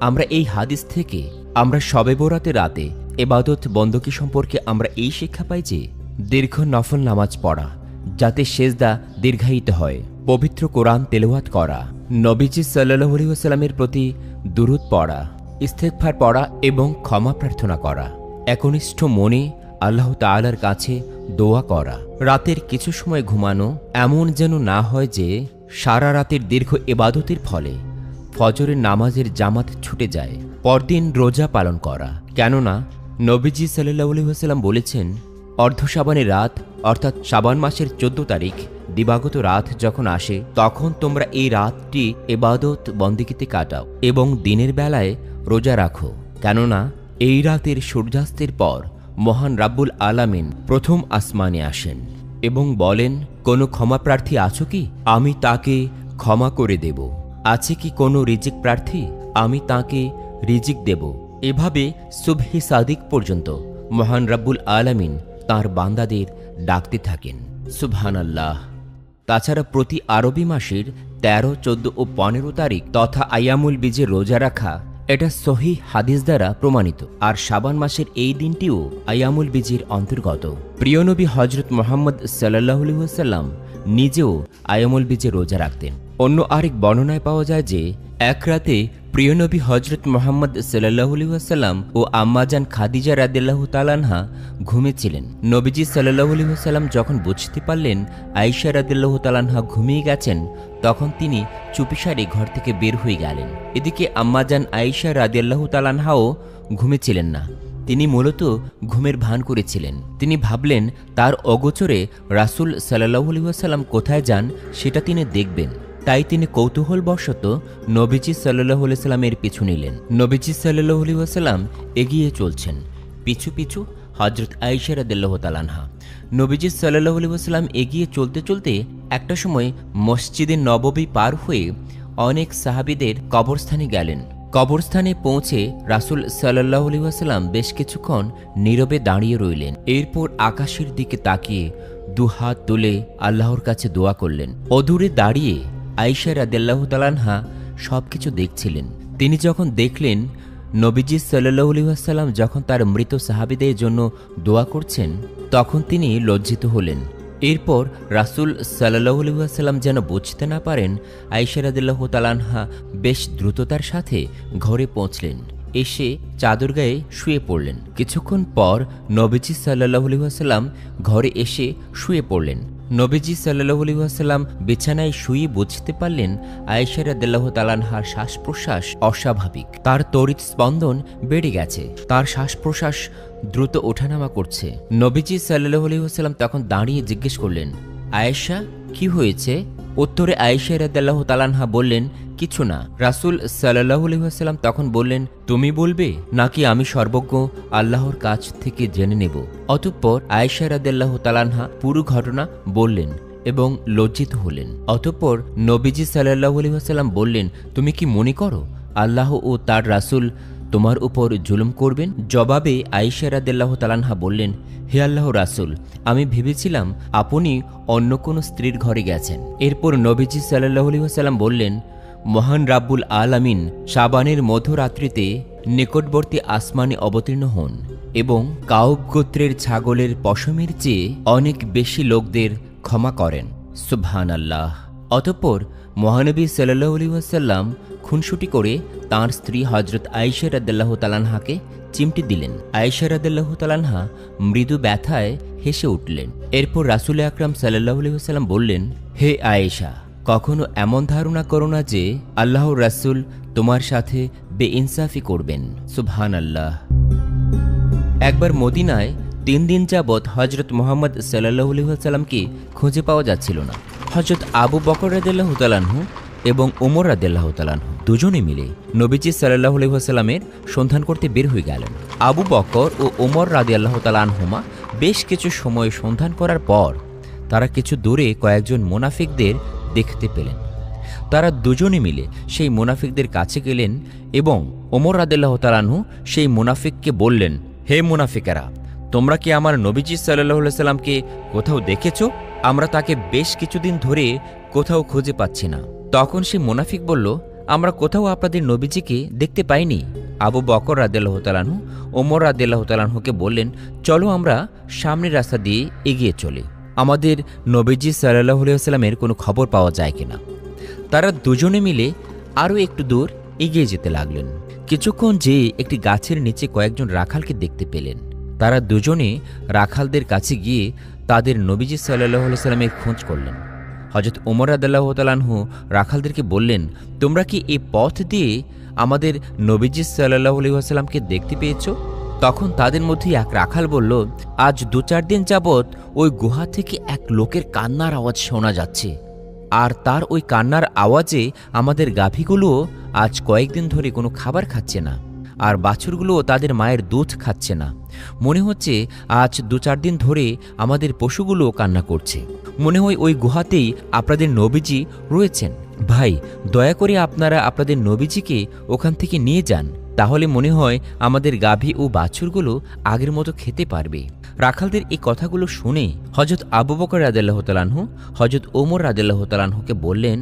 আমরা এই হাদিস থেকে আমরা শবে বরাতের রাতে ইবাদত বন্দকি সম্পর্কে আমরা এই শিক্ষা পাই যে দীর্ঘ নফল নামাজ পড়া, যাতে সেজদা দীর্ঘায়িত হয়, পবিত্র কোরআন তেলাওয়াত করা, নবীজি সাল্লাল্লাহু আলাইহি ওয়াসাল্লামের প্রতি দুরূদ পড়া, ইস্তেগফার পড়া এবং ক্ষমা প্রার্থনা করা, একনিষ্ঠ মনে আল্লাহ তাআলার কাছে দোয়া করা, রাতের কিছু সময় ঘুমানো, এমন যেন না হয় যে সারা রাতের দীর্ঘ ইবাদতের ফলে ফজরের নামাজের জামাত ছুটে যায়, পরদিন রোজা পালন করা। কেননা নবীজি সাল্লাল্লাহু আলাইহি ওয়াসাল্লাম বলেছেন, অর্ধ শাবানের রাত অর্থাৎ শাবান মাসের 14 তারিখ দিবাগত রাত যখন আসে, তখন তোমরা এই রাতটি ইবাদত বন্দেগীতে কাটাও এবং দিনের বেলায় রোজা রাখো। কেননা এই রাতের সূর্যাস্তের পর মহান রাব্বুল আলামিন প্রথম আসমানে আসেন এবং বলেন, কোনো ক্ষমাপ্রার্থী আছো কি? আমি তাকে ক্ষমা করে দেব। আছে কি কোনো রিজিক প্রার্থী? আমি তাকে রিজিক দেব। এভাবে সুবহি সাদিক পর্যন্ত মহান রাব্বুল আলামিন তাঁর বান্দাদের ডাকতে থাকেন। সুবহানাল্লাহ। তাছাড়া প্রতি আরবি মাসের 13, 14 ও 15 তারিখ তথা আইয়ামুল বীজে রোজা রাখা, এটা সহিহ হাদিস দ্বারা প্রমাণিত। আর শাবান মাসের এই দিনটিও আইয়ামুল বীজের অন্তর্গত। প্রিয়নবী হজরত মুহাম্মদ সাল্লাল্লাহু আলাইহি ওয়াসাল্লাম নিজেও আইয়ামুল বীজে রোজা রাখতেন। অন্য আরেক বর্ণনায় পাওয়া যায় যে এক রাতে প্রিয় নবী হজরত মোহাম্মদ সাল্লাল্লাহু আলাইহি ওয়াসাল্লাম ও আম্মাজান খাদিজা রাদিয়াল্লাহু তাআলা আনহা ঘুমিয়েছিলেন। নবীজি সাল্লাল্লাহু আলাইহি ওয়াসাল্লাম যখন বুঝতে পারলেন আয়েশা রাদিয়াল্লাহু তাআলা আনহা ঘুমিয়ে গেছেন, তখন তিনি চুপিসারে ঘর থেকে বের হয়ে গেলেন। এদিকে আম্মাজান আয়েশা রাদিয়াল্লাহু তাআলা আনহাও ঘুমিয়েছিলেন না। তিনি মূলত ঘুমের ভান করেছিলেন। তিনি ভাবলেন তার অগোচরে রাসূল সাল্লাল্লাহু আলাইহি ওয়াসাল্লাম কোথায় যান সেটা তিনি দেখবেন। তাই তিনি কৌতূহলবশত নবীজি সাল্লাল্লাহু আলাইহি ওয়াসাল্লামের পিছু নিলেন। নবীজি সাল্লাল্লাহু আলাইহি ওয়াসাল্লাম এগিয়ে চলছেন, পিছু পিছু হযরত আয়েশা রাদিয়াল্লাহু তাআলা আনহা। নবীজি সাল্লাল্লাহু আলাইহি ওয়াসাল্লাম এগিয়ে চলতে চলতে একটা সময় মসজিদে নববী পার হয়ে অনেক সাহাবীদের কবরস্থানে গেলেন। কবরস্থানে পৌঁছে রাসূল সাল্লাল্লাহু আলাইহি ওয়াসাল্লাম বেশ কিছুক্ষণ নীরবে দাঁড়িয়ে রইলেন। এরপর আকাশের দিকে তাকিয়ে দুহাত তুলে আল্লাহর কাছে দোয়া করলেন। অদূরে দাঁড়িয়ে আয়েশা রাদিয়াল্লাহু তাআলা আনহা সবকিছু দেখছিলেন। তিনি যখন দেখলেন নবীজি সাল্লাল্লাহু আলাইহি ওয়াসাল্লাম যখন তার মৃত সাহাবীদের জন্য দোয়া করছেন, তখন তিনি লজ্জিত হলেন। এরপর রাসূল সাল্লাল্লাহু আলাইহি ওয়াসাল্লাম যেন বুঝতে না পারেন, আয়েশা রাদিয়াল্লাহু তাআলা আনহা বেশ দ্রুততার সাথে ঘরে পৌঁছলেন। এসে চাদর গায়ে শুয়ে পড়লেন। কিছুক্ষণ পর নবীজি সাল্লাল্লাহু আলাইহি ওয়াসাল্লাম ঘরে এসে শুয়ে পড়লেন। নবীজি সাল্লাল্লাহু আলাইহি ওয়াসাল্লাম বিছানায় শুয়ে বুঝতে পারলেন আয়েশা রাদিয়াল্লাহু তাআলা আনহার শ্বাস প্রশ্বাস অস্বাভাবিক। তার তড়িৎ স্পন্দন বেড়ে গেছে, তার শ্বাস প্রশ্বাস দ্রুত ওঠানামা করছে। নবীজি সাল্লাল্লাহু আলাইহি ওয়াসাল্লাম তখন দাঁড়িয়ে জিজ্ঞেস করলেন, আয়েশা কি হয়েছে? উত্তরে আয়েশা রাদিয়াল্লাহু তাআলা আনহা বললেন, কিছু না। রাসূল সাল্লাল্লাহু আলাইহি ওয়াসাল্লাম তখন বললেন, তুমি বলবে নাকি আমি সর্বজ্ঞ আল্লাহর কাছ থেকে জেনে নেব? অতঃপর আয়েশা রাদিয়াল্লাহু তাআলা আনহা পুরো ঘটনা বললেন এবং লজ্জিত হলেন। অতঃপর নবীজি সাল্লাল্লাহু আলাইহি ওয়াসাল্লাম বললেন, তুমি কি মনে করো আল্লাহ ও তার রাসূল তোমার উপর জুলুম করবেন? জবাবে আয়েশা রাদিয়াল্লাহু তাআলা আনহা বললেন, হে আল্লাহর রাসূল, আমি ভেবেছিলাম আপনি অন্য কোনো স্ত্রীর ঘরে গেছেন। এরপর নবীজি সাল্লাল্লাহু আলাইহি ওয়াসাল্লাম বললেন, মহান রাব্বুল আলামিন শাবানের মধ্যরাত্রিতে নিকটবর্তী আসমানে অবতীর্ণ হন এবং কাউব গোত্রের ছাগলের পশমের চেয়ে অনেক বেশি লোকদের ক্ষমা করেন। সুবহানাল্লাহ। অতঃপর মহানবী সাল্লাল্লাহু আলাইহি ওয়াসাল্লাম খুনসুটি করে তাঁর স্ত্রী হযরত আয়েশা রাদিয়াল্লাহু তাআলা আনহাকে চিমটি দিলেন। আয়েশা রাদিয়াল্লাহু তাআলা আনহা মৃদু ব্যথায় হেসে উঠলেন। এরপর রাসূল আকরাম সাল্লাল্লাহু আলাইহি ওয়াসাল্লাম বললেন, হে আয়েশা, কখনো এমন ধারণা করো না যে আল্লাহর রাসূল তোমার সাথে বেইনসাফি করবেন। সুবহানাল্লাহ। একবার মদিনায় 3 দিন যাবৎ হযরত মুহাম্মদ সাল্লাল্লাহু আলাইহি ওয়াসাল্লামকে খুঁজে পাওয়া যাচ্ছিল না। হযরত আবু বকর রাদিয়াল্লাহু তাআলা আনহু এবং ওমর রাদিয়াল্লাহু তাআলা আনহু দুজনে মিলে নবীজি সাল্লাল্লাহু আলাইহি ওয়াসাল্লামের সন্ধান করতে বের হয়ে গেলেন। আবু বকর ও ওমর রাদিয়াল্লাহু তাআলা আনহুমা বেশ কিছু সময় সন্ধান করার পর তারা কিছু দূরে কয়েকজন মুনাফিকদের দেখতে পেলেন। তারা দুজনে মিলে সেই মুনাফিকদের কাছে গেলেন এবং ওমর রাদিয়াল্লাহু তাআলা আনহু সেই মুনাফিককে বললেন, হে মুনাফিকেরা, তোমরা কি আমার নবীজি সাল্লাল্লাহু আলাইহি ওয়াসাল্লামকে কোথাও দেখেছো? আমরা তাকে বেশ কিছুদিন ধরে কোথাও খুঁজে পাচ্ছি না। তখন সেই মুনাফিক বলল, আমরা কোথাও আপনাদের নবীজিকে দেখতে পাইনি। আবু বকর রাদিয়াল্লাহু তাআলা আনহু ওমর রাদিয়াল্লাহু তাআলা আনহুকে বললেন, চলো আমরা সামনের রাস্তা দিয়ে এগিয়ে চলি, আমাদের নবীজি সাল্লাল্লাহু আলাইহি ওয়াসাল্লামের কোনো খবর পাওয়া যায় কিনা। তারা দুজনে মিলে আরও একটু দূর এগিয়ে যেতে লাগলেন। কিছুক্ষণ যেয়ে একটি গাছের নিচে কয়েকজন রাখালকে দেখতে পেলেন। তারা দুজনে রাখালদের কাছে গিয়ে তাদের নবীজি সাল্লাল্লাহু আলাইহি ওয়াসাল্লামের খোঁজ করলেন। হযরত ওমর রাদিয়াল্লাহু তাআলা আনহু রাখালদেরকে বললেন, তোমরা কি এই পথ দিয়ে আমাদের নবীজি সাল্লাল্লাহু আলাইহি ওয়াসাল্লামকে দেখতে পেয়েছো? তখন তাদের মধ্যে এক রাখাল বলল, আজ 2-4 দিন যাবৎ ওই গুহা থেকে এক লোকের কান্নার আওয়াজ শোনা যাচ্ছে, আর তার ওই কান্নার আওয়াজে আমাদের গাভীগুলোও আজ কয়েকদিন ধরে কোনো খাবার খাচ্ছে না, আর বাছুরগুলোও তাদের মায়ের দুধ খাচ্ছে না। মনে হচ্ছে আজ 2-4 দিন ধরে আমাদের পশুগুলোও কান্না করছে। মনে হয় ওই গুহাতেই আপনাদের নবীজি রয়েছেন। ভাই, দয়া করে আপনারা আপনাদের নবীজিকে ওখান থেকে নিয়ে যান, তাহলে মনে হয় আমাদের গাভী ও বাছুরগুলো আগের মতো খেতে পারবে। রাখালদের এই কথাগুলো শুনে হযরত আবু বকর রাদিয়াল্লাহু তাআলা আনহু হযরত ওমর রাদিয়াল্লাহু তাআলা আনহুকে বললেন,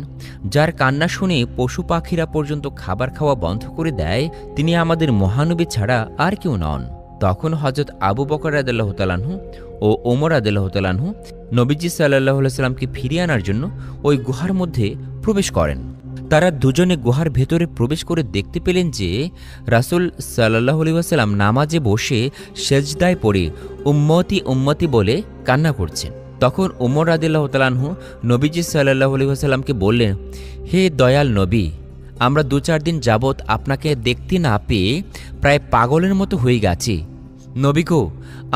যার কান্না শুনে পশু পাখিরা পর্যন্ত খাবার খাওয়া বন্ধ করে দেয়, তিনি আমাদের মহানবী ছাড়া আর কেউ নন। তখন হযরত আবু বকর রাদিয়াল্লাহু তাআলা আনহু ও ওমর রাদিয়াল্লাহু তাআলা আনহু নবীজি সাল্লাল্লাহু আলাইহি সাল্লামকে ফিরিয়ে আনার জন্য ওই গুহার মধ্যে প্রবেশ করেন। তারা দুজনে গুহার ভেতরে প্রবেশ করে দেখতে পেলেন যে রাসূল সাল্লাল্লাহু আলাইহি ওয়াসাল্লাম নামাজে বসে সেজদায় পড়ে উম্মতি উম্মতি বলে কান্না করছেন। তখন ওমর রাদিয়াল্লাহু তাআলা আনহু নবীজি সাল্লাল্লাহু আলাইহি ওয়াসাল্লামকে বললেন, হে দয়াল নবী, আমরা 2-4 দিন যাবৎ আপনাকে দেখতে না পেয়ে প্রায় পাগলের মতো হয়ে গেছি। নবী গো,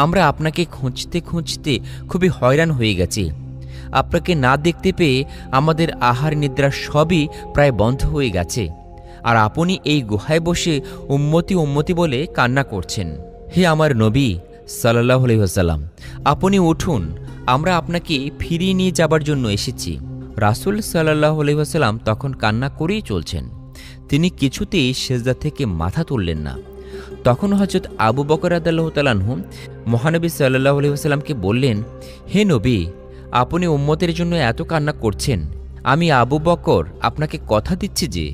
আমরা আপনাকে খুঁজতে খুঁজতে খুবই হয়রান হয়ে গেছি। আপনাকে না দেখতে পেয়ে আমাদের আহার নিদ্রা সবই প্রায় বন্ধ হয়ে গেছে, আর আপনি এই গুহায় বসে উম্মতি উম্মতি বলে কান্না করছেন। হে আমার নবী সাল্লাল্লাহু আলাইহি ওয়াসাল্লাম, আপনি উঠুন, আমরা আপনাকে ফিরিয়ে নিয়ে যাবার জন্য এসেছি। রাসূল সাল্লাল্লাহু আলাইহি ওয়াসাল্লাম তখন কান্না করেই চলছেন। তিনি কিছুতেই সেজদা থেকে মাথা তুললেন না। তখন হযরত আবু বকর রাদিয়াল্লাহু তাআলা আনহু মহানবী সাল্লাল্লাহু আলাইহি ওয়াসাল্লামকে বললেন, হে নবী, আপনি উম্মতের জন্য এত কান্না করছেন। আমি আবু বকর আপনাকে কথা দিচ্ছি যে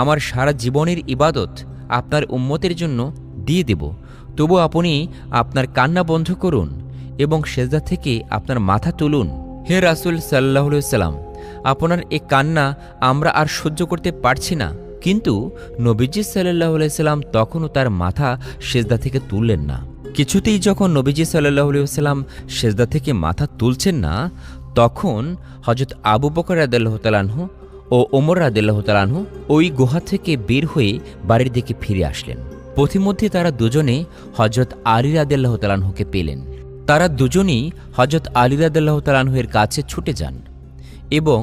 আমার সারা জীবনের ইবাদত আপনার উম্মতের জন্য দিয়ে দেব। তবু আপনি আপনার কান্না বন্ধ করুন এবং সেজদা থেকে আপনার মাথা তুলুন। হে রাসূল সাল্লাল্লাহু আলাইহি ওয়াসাল্লাম, আপনার এ কান্না আমরা আর সহ্য করতে পারছি না। কিন্তু নবীজি সাল্লাল্লাহু আলাইহি ওয়াসাল্লাম তখনও তার মাথা সেজদা থেকে তুললেন না। কিছুতেই যখন নবীজি সাল্লাল্লাহু আলাইহি ওয়াসাল্লাম সেজদা থেকে মাথা তুলছেন না, তখন হযরত আবু বকর রাদিয়াল্লাহু তাআলা আনহু ও ওমর রাদিয়াল্লাহু তাআলা আনহু ওই গুহা থেকে বের হয়ে বাড়ির দিকে ফিরে আসলেন। পথিমধ্যে তারা দুজনে হযরত আলী রাদিয়াল্লাহু তাআলা আনহুকে পেলেন। তারা দুজনেই হযরত আলী রাদিয়াল্লাহু তাআলা আনহুর কাছে ছুটে যান এবং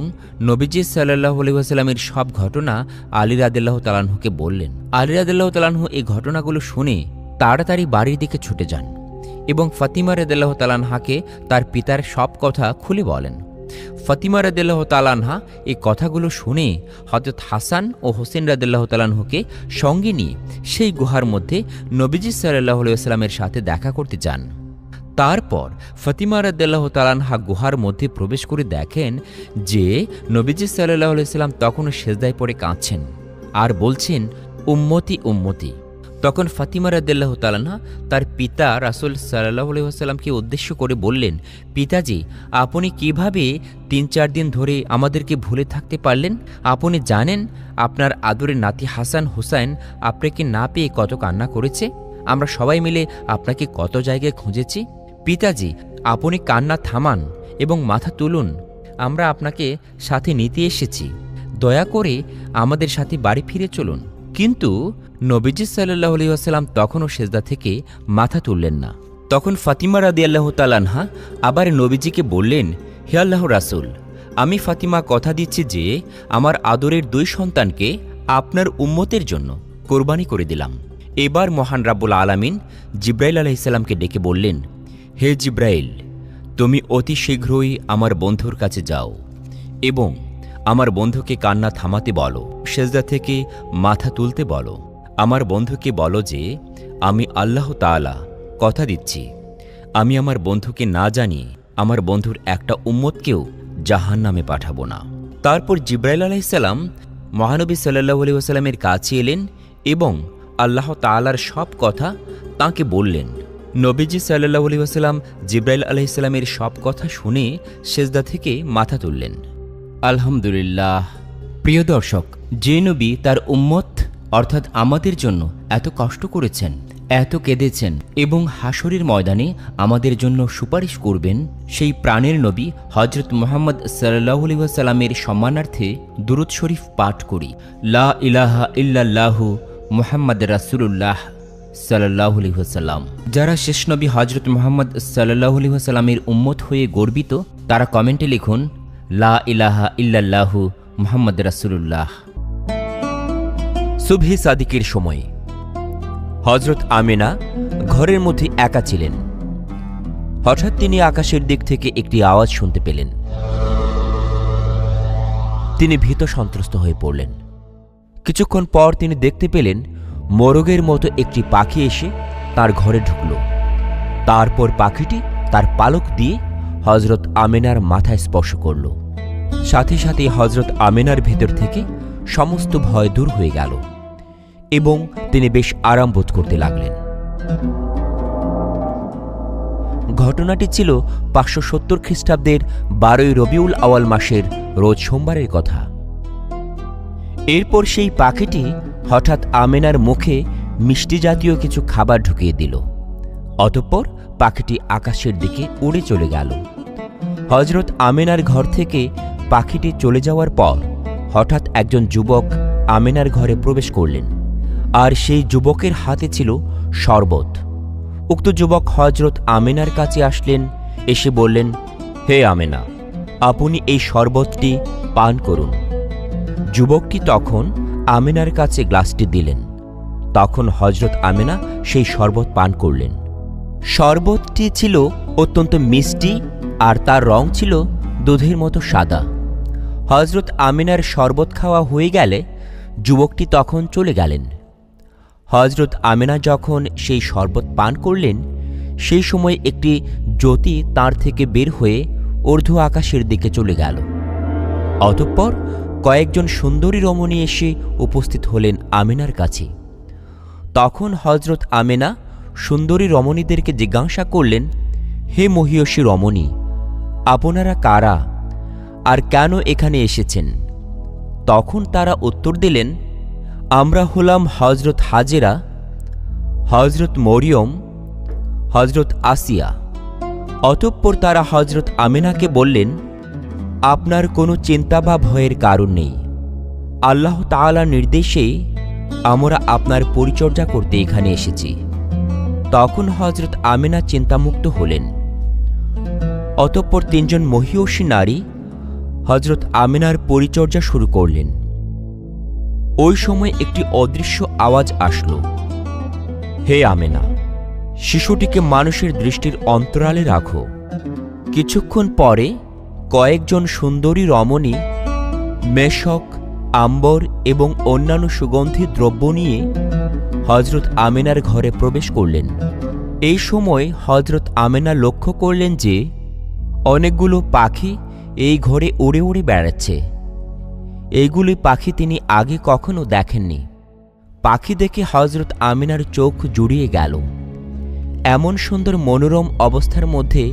নবীজি সাল্লাল্লাহু আলাইহি ওয়াসাল্লামের সব ঘটনা আলী রাদিয়াল্লাহু তাআলা আনহুকে বললেন। আলী রাদিয়াল্লাহু তাআলা আনহু এই ঘটনাগুলো শুনে তাড়াতাড়ি বাড়ির দিকে ছুটে যান এবং ফাতিমা রাদিয়াল্লাহু তাআলা আনহাকে তার পিতার সব কথা খুলে বলেন। ফাতিমা রাদিয়াল্লাহু তাআলা আনহা এই কথাগুলো শুনে হযরত হাসান ও হোসেন রাদিয়াল্লাহু তাআলা আনহুকে সঙ্গে নিয়ে সেই গুহার মধ্যে নবীজি সাল্লাল্লাহু আলাইহি ওয়াসাল্লামের সাথে দেখা করতে যান। তারপর ফাতিমা রাদিয়াল্লাহু তাআলা আনহা গুহার মধ্যে প্রবেশ করে দেখেন যে নবীজি সাল্লাল্লাহু আলাইহি ওয়াসাল্লাম তখনও সেজদায় পড়ে কাঁদছেন আর বলছেন, উম্মতি উম্মতি। তখন ফাতিমা রাদিয়াল্লাহু তাআলা আনহা তার পিতা রাসূল সাল্লাল্লাহু আলাইহি ওয়াসাল্লামকে উদ্দেশ্য করে বললেন, পিতাজি, আপনি কিভাবে 3-4 দিন ধরে আমাদেরকে ভুলে থাকতে পারলেন? আপনি জানেন আপনার আদরের নাতি হাসান হুসাইন আপনাকে না পেয়ে কত কান্না করেছে। আমরা সবাই মিলে আপনাকে কত জায়গায় খুঁজেছি। পিতাজি, আপনি কান্না থামান এবং মাথা তুলুন, আমরা আপনাকে সাথে নিতে এসেছি। দয়া করে আমাদের সাথে বাড়ি ফিরে চলুন। কিন্তু নবীজি সাল্লাল্লাহু আলাইহি ওয়াসাল্লাম তখনও সেজদা থেকে মাথা তুললেন না। তখন ফাতিমা রাদিয়াল্লাহু তাআলা আনহা আবার নবীজিকে বললেন, হে আল্লাহর রাসূল, আমি ফাতিমা কথা দিচ্ছি যে আমার আদরের 2 সন্তানকে আপনার উম্মতের জন্য কোরবানি করে দিলাম। এবার মহান রাব্বুল আলামিন জিব্রাইল আলাইহিস সালামকে ডেকে বললেন, হে জিব্রাইল, তুমি অতি শীঘ্রই আমার বন্ধুর কাছে যাও এবং আমার বন্ধুকে কান্না থামাতে বলো, সেজদা থেকে মাথা তুলতে বলো। আমার বন্ধুকে বলো যে আমি আল্লাহ তাআলা কথা দিচ্ছি, আমি আমার বন্ধুকে না জানিয়ে আমার বন্ধুর একটা উম্মতকেও জাহান্নামে পাঠাবো না। তারপর জিব্রাইল আলাইহিস সালাম মহানবী সাল্লাল্লাহু আলাইহি ওয়াসাল্লামের কাছে এলেন এবং আল্লাহ তাআলার সব কথা তাঁকে বললেন। নবীজি সাল্লাল্লাহু আলাইহি ওয়াসাল্লাম জিব্রাইল আলাইহিস সালামের সব কথা শুনে সেজদা থেকে মাথা তুললেন। আলহামদুলিল্লাহ। প্রিয় দর্শক, যে নবী তার উম্মত অর্থাৎ আমাদের জন্য এত কষ্ট করেছেন, এত কেঁদেছেন এবং হাসরের ময়দানে আমাদের জন্য সুপারিশ করবেন, সেই প্রাণের নবী হযরত মুহাম্মদ সাল্লাল্লাহু আলাইহি ওয়াসাল্লামের সম্মানার্থে দুরূদ শরীফ পাঠ করি। লা ইলাহা ইল্লাল্লাহু মুহাম্মাদুর রাসূলুল্লাহ সাল্লাল্লাহু আলাইহি ওয়াসাল্লাম। যারা শেষ নবী হযরত মুহাম্মদ সাল্লাল্লাহু আলাইহি ওয়াসাল্লামের উম্মত হয়ে গর্বিত, তারা কমেন্টে লিখুন, লা ইলাহা ইল্লাল্লাহু মুহাম্মাদুর রাসূলুল্লাহ। সুবহি সাদিকের সময় হযরত আমেনা ঘরের মধ্যে একা ছিলেন। হঠাৎ তিনি আকাশের দিক থেকে একটি আওয়াজ শুনতে পেলেন। তিনি ভীত সন্ত্রস্ত হয়ে পড়লেন। কিছুক্ষণ পর তিনি দেখতে পেলেন মোরগের মতো একটি পাখি এসে তার ঘরে ঢুকল। তারপর পাখিটি তার পালক দিয়ে হযরত আমেনার মাথায় স্পর্শ করল। সাথে সাথে হযরত আমেনার ভেতর থেকে সমস্ত ভয় দূর হয়ে গেল এবং তিনি বেশ আরাম বোধ করতে লাগলেন। ঘটনাটি ছিল 570 খ্রিস্টাব্দের 12ই রবিউল আওয়াল মাসের রোজ সোমবারের কথা। এরপর সেই পাখিটি হঠাৎ আমেনার মুখে মিষ্টি জাতীয় কিছু খাবার ঢুকিয়ে দিল। অতঃপর পাখিটি আকাশের দিকে উড়ে চলে গেল। হযরত আমেনার ঘর থেকে পাখিটি চলে যাওয়ার পর হঠাৎ একজন যুবক আমেনার ঘরে প্রবেশ করলেন, আর সেই যুবকের হাতে ছিল শরবত। উক্ত যুবক হযরত আমেনার কাছে আসলেন, এসে বললেন, হে আমেনা, আপনি এই শরবতটি পান করুন। যুবকটি তখন আমেনার কাছে গ্লাসটি দিলেন। তখন হযরত আমেনা সেই শরবত পান করলেন। শরবতটি ছিল অত্যন্ত মিষ্টি, আর তার রং ছিল দুধের মতো সাদা। হযরত আমেনার শরবত খাওয়া হয়ে গেলে যুবকটি তখন চলে গেলেন। হযরত আমেনা যখন সেই শরবত পান করলেন, সেই সময় একটি জ্যোতি তার থেকে বের হয়ে ঊর্ধ্ব আকাশের দিকে চলে গেল। অতঃপর কয়েকজন সুন্দরী রমণী এসে উপস্থিত হলেন আমেনার কাছে। তখন হযরত আমেনা সুন্দরী রমণীদেরকে জিজ্ঞাসা করলেন, হে মহিয়সী রমণী, আপনারা কারা আর কেন এখানে এসেছেন? তখন তারা উত্তর দিলেন, আমরা হলাম হযরত হাজেরা, হযরত মরিয়ম, হযরত আসিয়া। অতঃপর তারা হযরত আমেনাকে বললেন, আপনার কোনো চিন্তা বা ভয়ের কারণ নেই। আল্লাহ তাআলার নির্দেশে আমরা আপনার পরিচর্যা করতে এখানে এসেছি। তখন হযরত আমেনা চিন্তামুক্ত হলেন। অতঃপর তিনজন মহিয়সী নারী হযরত আমেনার পরিচর্যা শুরু করলেন। ওই সময় একটি অদৃশ্য আওয়াজ আসল, হে আমেনা, শিশুটিকে মানুষের দৃষ্টির অন্তরালে রাখো। কিছুক্ষণ পরে কয়েকজন সুন্দরী রমণী মেশক, আম্বর এবং অন্যান্য সুগন্ধি দ্রব্য নিয়ে হযরত আমেনার ঘরে প্রবেশ করলেন। এই সময় হযরত আমেনা লক্ষ্য করলেন যে অনেকগুলো পাখি এই ঘরে উড়ে উড়ে বেড়াচ্ছে। এইগুলি পাখি তিনি আগে কখনো দেখেননি। পাখি দেখে হযরত আমেনার চোখ জুড়িয়ে গেল। এমন সুন্দর মনোরম অবস্থার মধ্যে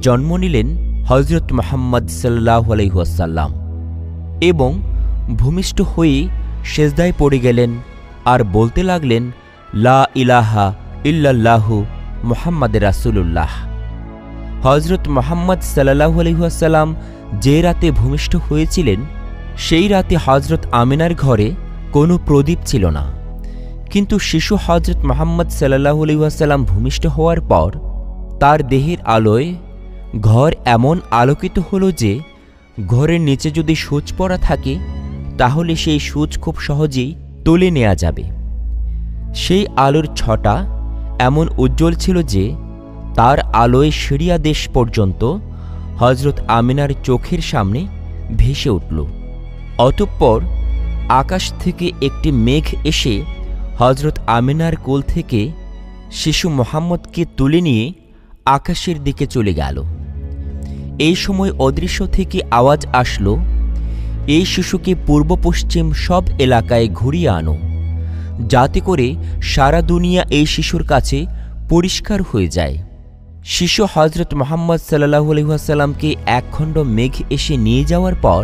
জন্ম নিলেন হযরত মুহাম্মদ সাল্লাল্লাহু আলাইহি ওয়াসাল্লাম এবং ভূমিষ্ঠ হয়ে সেজদায় পড়ে গেলেন আর বলতে লাগলেন, লা ইলাহা ইল্লাল্লাহু মুহাম্মাদুর রাসূলুল্লাহ। হযরত মুহাম্মদ সাল্লাল্লাহু আলাইহি ওয়াসাল্লাম যে রাতে ভূমিষ্ঠ হয়েছিলেন, সেই রাতে হযরত আমেনার ঘরে কোনো প্রদীপ ছিল না। কিন্তু শিশু হযরত মুহাম্মদ সাল্লাল্লাহু আলাইহি ওয়াসাল্লাম ভূমিষ্ঠ হওয়ার পর তার দেহের আলোয় ঘর এমন আলোকিত হল যে ঘরের নিচে যদি সূচ পড়া থাকে তাহলে সেই সূচ খুব সহজেই তুলে নেওয়া যাবে। সেই আলোর ছটা এমন উজ্জ্বল ছিল যে তার আলোয় সিরিয়া দেশ পর্যন্ত হযরত আমেনার চোখের সামনে ভেসে উঠল। অতঃপর আকাশ থেকে একটি মেঘ এসে হযরত আমেনার কোল থেকে শিশু মুহাম্মদকে তুলে নিয়ে আকাশের দিকে চলে গেল। এই সময় অদৃশ্য থেকে আওয়াজ আসলো, এই শিশুকে পূর্ব পশ্চিম সব এলাকায় ঘুরিয়ে আনো, যাতে করে সারা দুনিয়া এই শিশুর কাছে পরিষ্কার হয়ে যায়। শিশু হযরত মুহাম্মদ সাল্লাল্লাহু আলাইহি ওয়াসাল্লামকে একখণ্ড মেঘ এসে নিয়ে যাওয়ার পর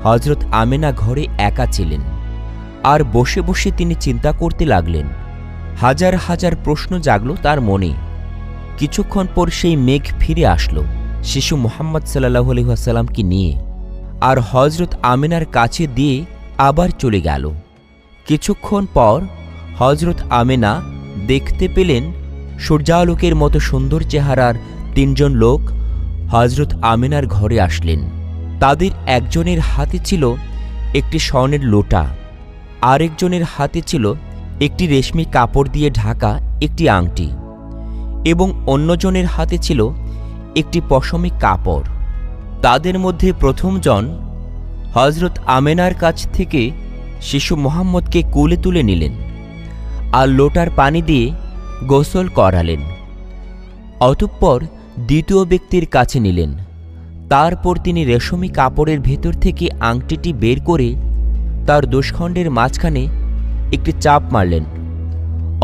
হযরত আমেনা ঘরে একা ছিলেন, আর বসে বসে তিনি চিন্তা করতে লাগলেন। হাজার হাজার প্রশ্ন জাগল তার মনে। কিছুক্ষণ পর সেই মেঘ ফিরে আসলো শিশু মুহাম্মদ সাল্লাল্লাহু আলাইহি ওয়াসাল্লামকে নিয়ে, আর হযরত আমেনার কাছে দিয়ে আবার চলে গেল। কিছুক্ষণ পর হযরত আমেনা দেখতে পেলেন সূর্যালোকের মতো সুন্দর চেহারার তিনজন লোক হযরত আমেনার ঘরে আসলেন। তাদের একজনের হাতে ছিল একটি স্বর্ণের লোটা, আরেকজনের হাতে ছিল একটি রেশমি কাপড় দিয়ে ঢাকা একটি আংটি, এবং অন্যজনের হাতে ছিল একটি পশমি কাপড়। তাদের মধ্যে প্রথমজন হযরত আমেনার কাছ থেকে শিশু মুহাম্মদকে কোলে তুলে নিলেন আর লোটার পানি দিয়ে গোসল করালেন। অতঃপর দ্বিতীয় ব্যক্তির কাছে নিলেন। তারপর তিনি রেশমি কাপড়ের ভেতর থেকে আংটিটি বের করে তার দুষ্খণ্ডের মাঝখানে একটি চাপ মারলেন।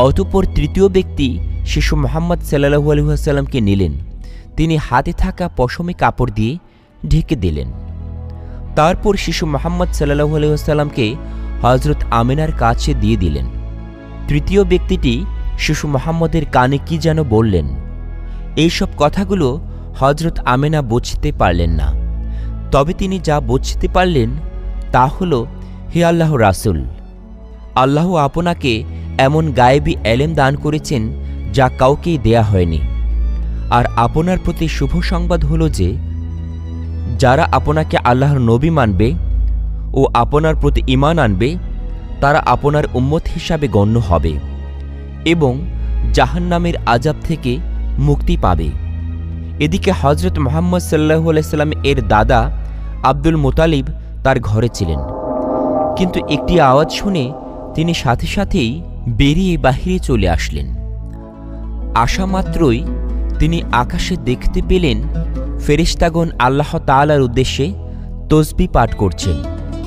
অতঃপর তৃতীয় ব্যক্তি শিশু মুহাম্মদ সাল্লাল্লাহু আলাইহি ওয়াসাল্লামকে নিলেন তিনি হাতে থাকা পশমি কাপড় দিয়ে ঢেকে দিলেন। তারপর শিশু মুহাম্মদ সাল্লাল্লাহু আলাইহি ওয়াসাল্লামকে হযরত আমিনার কাছে দিয়ে দিলেন। তৃতীয় ব্যক্তিটি শিশু মুহাম্মদের কানে কি যেন বললেন। এইসব কথাগুলো হযরত আমিনা বুঝতে পারলেন না। তবে তিনি যা বুঝতে পারলেন তা হল, হে আল্লাহর রাসূল, আল্লাহ আপনাকে এমন গায়েবী এলেম দান করেছেন যা কাউকেই দেয়া হয়নি। আর আপনার প্রতি শুভ সংবাদ হল যে যারা আপনাকে আল্লাহর নবী মানবে ও আপনার প্রতি ঈমান আনবে তারা আপনার উম্মত হিসাবে গণ্য হবে এবং জাহান্নামের আযাব থেকে মুক্তি পাবে। এদিকে হযরত মুহাম্মদ সাল্লাল্লাহু আলাইহি সাল্লাম এর দাদা আব্দুল মুতালিব তার ঘরে ছিলেন, কিন্তু একটি আওয়াজ শুনে তিনি সাথে সাথেই বেরিয়ে বাহিরে চলে আসলেন। আসা মাত্রই তিনি আকাশে দেখতে পেলেন ফেরেশতাগণ আল্লাহ তাআলার উদ্দেশ্যে তসবিহ পাঠ করছেন,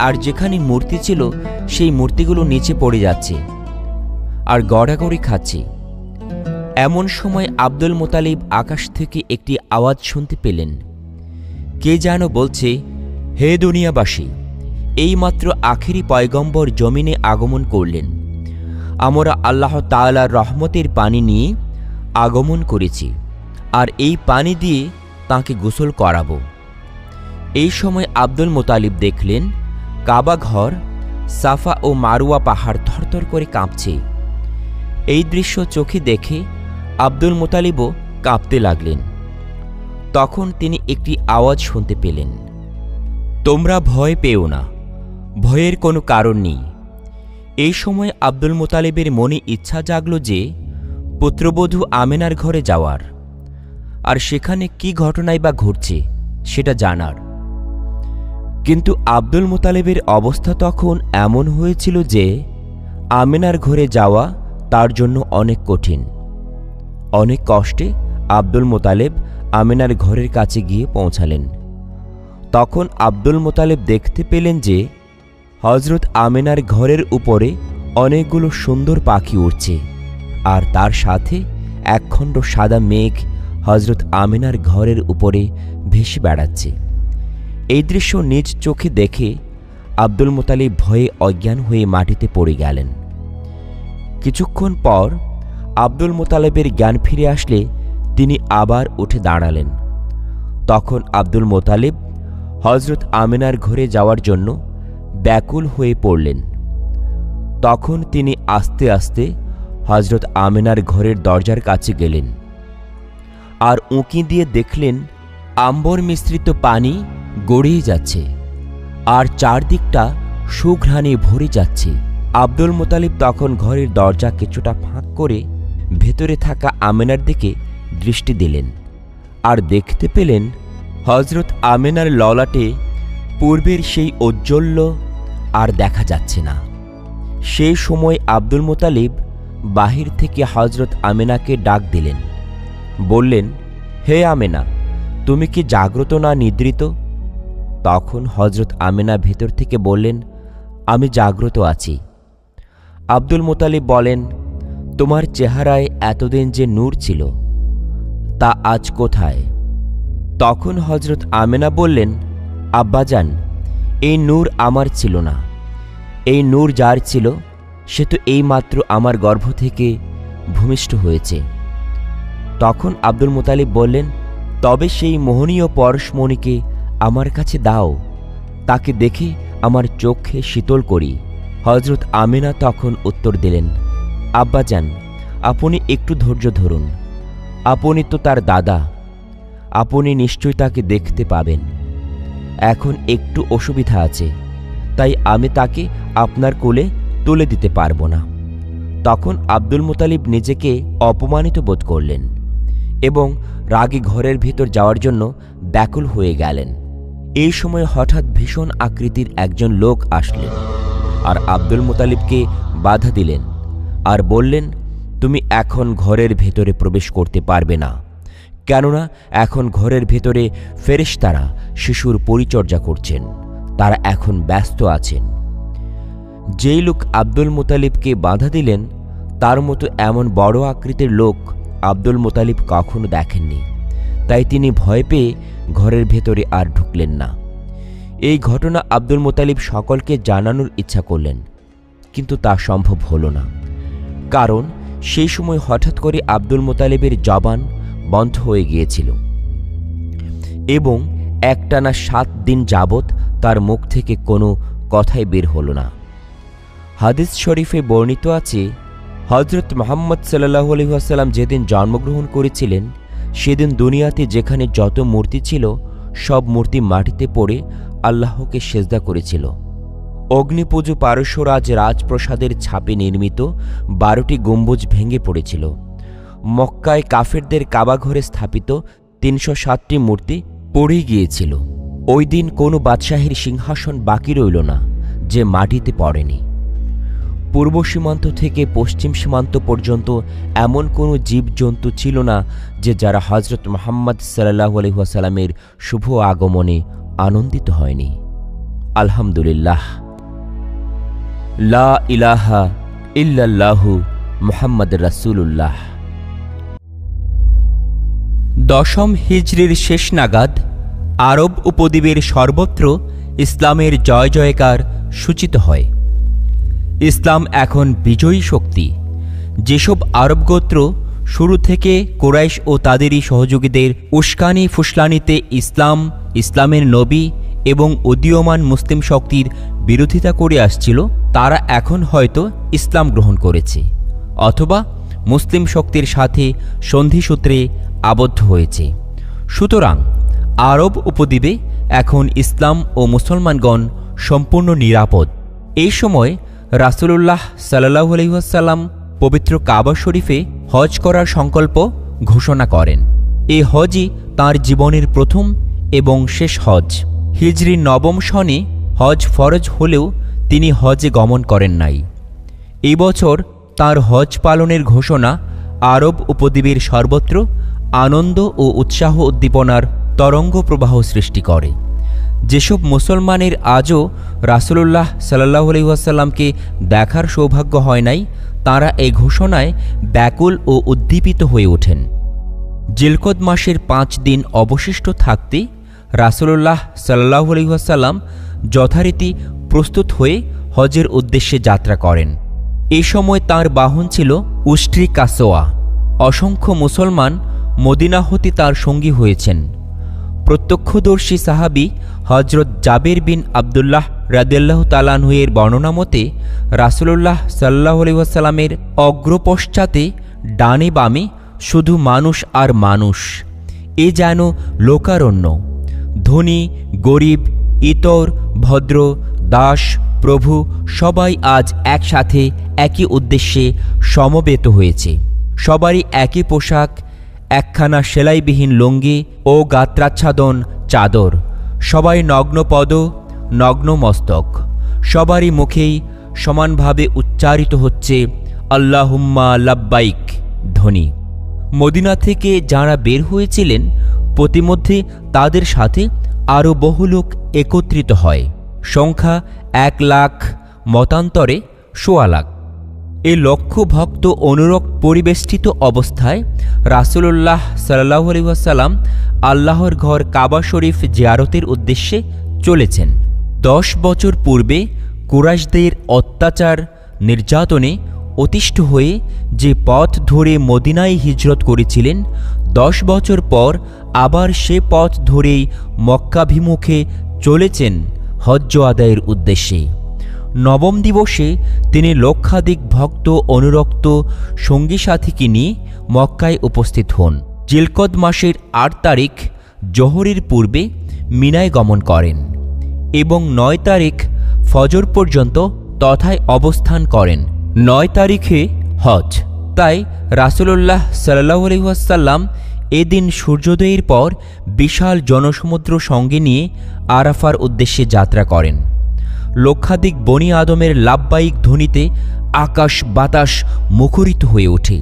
আর যেখানে মূর্তি ছিল সেই মূর্তিগুলো নিচে পড়ে যাচ্ছে আর গড়াগড়ি খাচ্ছে। এমন সময় আব্দুল মুতালিব আকাশ থেকে একটি আওয়াজ শুনতে পেলেন। কে যেন বলছে, হে দুনিয়াবাসী, এইমাত্র আখেরি পয়গম্বর জমিনে আগমন করলেন। আমরা আল্লাহ তাআলার রহমতের পানি নিয়ে আগমন করেছি, আর এই পানি দিয়ে তাঁকে গোসল করাবো। এই সময় আব্দুল মুতালিব দেখলেন কাবা ঘর, সাফা ও মারওয়া পাহাড় থরথর করে কাঁপছে। এই দৃশ্য চোখে দেখে আব্দুল মুতালিবও কাঁপতে লাগলেন। তখন তিনি একটি আওয়াজ শুনতে পেলেন, তোমরা ভয় পেও না, ভয়ের কোনো কারণ নেই। এই সময় আব্দুল মুতালিবের মনে ইচ্ছা জাগল যে পুত্রবধূ আমেনার ঘরে যাওয়ার, আর সেখানে কি ঘটনাই বা ঘটছে সেটা জানার। কিন্তু আব্দুল মুতালিবের অবস্থা তখন এমন হয়েছিল যে আমেনার ঘরে যাওয়া তার জন্য অনেক কঠিন। অনেক কষ্টে আব্দুল মুতালিব আমেনার ঘরের কাছে গিয়ে পৌঁছালেন। তখন আব্দুল মুতালিব দেখতে পেলেন যে হযরত আমেনার ঘরের উপরে অনেকগুলো সুন্দর পাখি উড়ছে, আর তার সাথে একখণ্ড সাদা মেঘ হযরত আমেনার ঘরের উপরে ভেসে বেড়াচ্ছে। এই দৃশ্য নিজ চোখে দেখে আব্দুল মুতালিব ভয়ে অজ্ঞান হয়ে মাটিতে পড়ে গেলেন। কিছুক্ষণ পর আব্দুল মুতালিবের জ্ঞান ফিরে আসলে তিনি আবার উঠে দাঁড়ালেন। তখন আব্দুল মুতালিব হযরত আমেনার ঘরে যাওয়ার জন্য ব্যাকুল হয়ে পড়লেন। তখন তিনি আস্তে আস্তে হযরত আমেনার ঘরের দরজার কাছে গেলেন, আর উঁকি দিয়ে দেখলেন আম্বর মিশ্রিত পানি গড়িয়ে যাচ্ছে, আর চারদিকটা সুঘ্রাণে ভরে যাচ্ছে। আব্দুল মুতালিব তখন ঘরের দরজা কিছুটা ফাঁক করে ভেতরে থাকা আমেনার দিকে দৃষ্টি দিলেন, আর দেখতে পেলেন হযরত আমেনার ললাটে পূর্বের সেই ঔজ্জ্বল্য আর দেখা যাচ্ছে না। সেই সময় আব্দুল মুতালিব বাহির থেকে হযরত আমেনাকে ডাক দিলেন, বললেন, হে আমেনা, তুমি কি জাগ্রত না নিদ্রিত? তখন হযরত আমেনা ভেতর থেকে বললেন, আমি জাগ্রত আছি। আব্দুল মুতালিব বলেন, তোমার চেহারায় এতদিন যে নূর ছিল তা আজ কোথায়? তখন হযরত আমেনা বললেন, আব্বাজান, এই নূর আমার ছিল না। এই নূর যার ছিল সে তো এইমাত্র আমার গর্ভ থেকে ভূমিষ্ঠ হয়েছে। তখন আব্দুল মুতালিব বললেন, তবে সেই মোহনীয় পরশমণিকে আমার কাছে দাও, তাকে দেখে আমার চোখে শীতল করি। হযরত আমেনা তখন উত্তর দিলেন, আব্বাজান, আপনি একটু ধৈর্য ধরুন। আপনি তো তার দাদা, আপনি নিশ্চয়ই তাকে দেখতে পাবেন। এখন একটু অসুবিধা আছে, তাই আমি তাকে আপনার কোলে তুলে দিতে পারবো না। তখন আব্দুল মুতালিব নিজেকে অপমানিত বোধ করলেন এবং রাগে ঘরের ভেতর যাওয়ার জন্য ব্যাকুল হয়ে গেলেন। এই সময় হঠাৎ ভীষণ আকৃতির একজন লোক আসলেন আর আব্দুল মুতালিবকে বাধা দিলেন আর বললেন, তুমি এখন ঘরের ভেতরে প্রবেশ করতে পারবে না, কেননা এখন ঘরের ভেতরে ফেরেশতারা শিশুর পরিচর্যা করছেন, তারা এখন ব্যস্ত আছেন। যেই লোক আব্দুল মুতালিবকে বাধা দিলেন তার মতো এমন বড় আকৃতির লোক আব্দুল মুতালিব কখনো দেখেননি। তাই তিনি ভয় পেয়ে ঘরের ভেতরে আর ঢুকলেন না। এই ঘটনা আব্দুল মোতালিব সকলকে জানানোর ইচ্ছা করলেন, কিন্তু তা সম্ভব হল না। কারণ সেই সময় হঠাৎ করে আব্দুল মোতালিবের জবান বন্ধ হয়ে গিয়েছিল এবং একটানা 7 দিন যাবৎ তার মুখ থেকে কোনো কথাই বের হল না। হাদিস শরীফে বর্ণিত আছে, হযরত মুহাম্মদ সাল্লাল্লাহু আলাইহি ওয়াসাল্লাম যেদিন জন্মগ্রহণ করেছিলেন সেদিন দুনিয়াতে যেখানে যত মূর্তি ছিল সব মূর্তি মাটিতে পড়ে আল্লাহকে সেজদা করেছিল। অগ্নিপুজো পারস্যরাজ রাজপ্রসাদের ছাপে নির্মিত 12টি গম্বুজ ভেঙে পড়েছিল। মক্কায় কাফেরদের কাবাঘরে স্থাপিত 307টি মূর্তি পড়ে গিয়েছিল। ওই দিন কোনো বাদশাহীর সিংহাসন বাকি রইল না যে মাটিতে পড়েনি। পূর্ব সীমান্ত থেকে পশ্চিম সীমান্ত পর্যন্ত এমন কোনো জীবজন্তু ছিল না যে যারা হযরত মুহাম্মদ সাল্লাল্লাহু আলাইহি ওয়াসাল্লামের শুভ আগমনে আনন্দিত হয়নি। আলহামদুলিল্লাহ, লা ইলাহা ইল্লাল্লাহু মুহাম্মাদুর রাসূলুল্লাহ। 10ম হিজরির শেষ নাগাদ আরব উপদ্বীপের সর্বত্র ইসলামের জয় জয়কার সূচিত হয়। ইসলাম এখন বিজয়ী শক্তি। যেসব আরব গোত্র শুরু থেকে কুরাইশ ও তাদেরই সহযোগীদের উস্কানি ফুসলানিতে ইসলামের নবী এবং উদীয়মান মুসলিম শক্তির বিরোধিতা করে আসছিল, তারা এখন হয়তো ইসলাম গ্রহণ করেছে অথবা মুসলিম শক্তির সাথে সন্ধিসূত্রে আবদ্ধ হয়েছে। সুতরাং আরব উপদ্বীপে এখন ইসলাম ও মুসলমানগণ সম্পূর্ণ নিরাপদ। এই সময় রাসূলুল্লাহ সাল্লাল্লাহু আলাইহি ওয়াসাল্লাম পবিত্র কাবা শরীফে হজ করার সংকল্প ঘোষণা করেন। এই হজই তাঁর জীবনের প্রথম এবং শেষ হজ। হিজরি 9ম সনে হজ ফরজ হলেও তিনি হজে গমন করেন নাই। এই বছর তাঁর হজ পালনের ঘোষণা আরব উপদ্বীপের সর্বত্র আনন্দ ও উৎসাহ উদ্দীপনার তরঙ্গ প্রবাহ সৃষ্টি করে। যেসব মুসলমানের আজও রাসূলুল্লাহ সাল্লাল্লাহু আলাইহি ওয়াসাল্লামকে দেখার সৌভাগ্য হয় নাই, তাঁরা এই ঘোষণায় ব্যাকুল ও উদ্দীপিত হয়ে ওঠেন। জিলকদ মাসের 5 দিন অবশিষ্ট থাকতে রাসূলুল্লাহ সাল্লাল্লাহু আলাইহি ওয়াসাল্লাম যথারীতি প্রস্তুত হয়ে হজের উদ্দেশ্যে যাত্রা করেন। এ সময় তাঁর বাহন ছিল উষ্ট্রি কাসোয়া। অসংখ্য মুসলমান মদিনা হতে তাঁর সঙ্গী হয়েছেন। প্রত্যক্ষদর্শী সাহাবী হযরত জাবের বিন আবদুল্লাহ রাদিয়াল্লাহু তাআলা আনহু এর বর্ণনা মতে রাসূলুল্লাহ সাল্লাল্লাহু আলাইহি ওয়াসাল্লামের অগ্রপশ্চাতে ডানে বামে শুধু মানুষ আর মানুষ। এ যেন লোকারণ্য। ধনী গরিব, ইতর ভদ্র, দাস প্রভু সবাই আজ একসাথে একই উদ্দেশ্যে সমবেত হয়েছে। সবারই একই পোশাক, একখানা সেলাইবিহীন লুঙ্গি ও গাত্রাচ্ছাদন চাদর। সবাই নগ্নপদ, নগ্ন মস্তক। সবারই মুখেই সমানভাবে উচ্চারিত হচ্ছে আল্লাহুম্মা লাব্বাইক ধ্বনি। মদিনা থেকে যাঁরা বের হয়েছিলেন প্রতিমধ্যে তাদের সাথে আরও বহু লোক একত্রিত হয়। সংখ্যা 1 লাখ, মতান্তরে 1.25 লাখ। এই লক্ষ ভক্ত অনুরক্ত পরিবেষ্টিত অবস্থায় রাসূলুল্লাহ সাল্লাল্লাহু আলাইহি ওয়াসাল্লাম আল্লাহর ঘর কাবা শরীফ জিয়ারতের উদ্দেশ্যে চলেছেন। 10 বছর পূর্বে কুরাইশদের অত্যাচার নির্যাতনে অতিষ্ঠ হয়ে যে পথ ধরে মদিনায় হিজরত করেছিলেন, 10 বছর পর আবার সে পথ ধরেই মক্কাভিমুখে চলেছেন হজ্জ আদায়ের উদ্দেশ্যে। 9ম দিবসে তিনি লক্ষাধিক ভক্ত অনুরক্ত সঙ্গী সাথীকে নিয়ে মক্কায় উপস্থিত হন। জিলকদ মাসের 8 তারিখ জোহরের পূর্বে মিনায় গমন করেন এবং 9 তারিখ ফজর পর্যন্ত তথায় অবস্থান করেন। 9 তারিখে হজ। তাই রাসূলুল্লাহ সাল্লাল্লাহু আলাইহি ওয়াসাল্লাম এদিন সূর্যোদয়ের পর বিশাল জনসমুদ্র সঙ্গে নিয়ে আরাফার উদ্দেশ্যে যাত্রা করেন। লক্ষাধিক বনি আদমের লাব্বাইক ধ্বনিতে আকাশ বাতাস মুখরিত হয়ে ওঠে।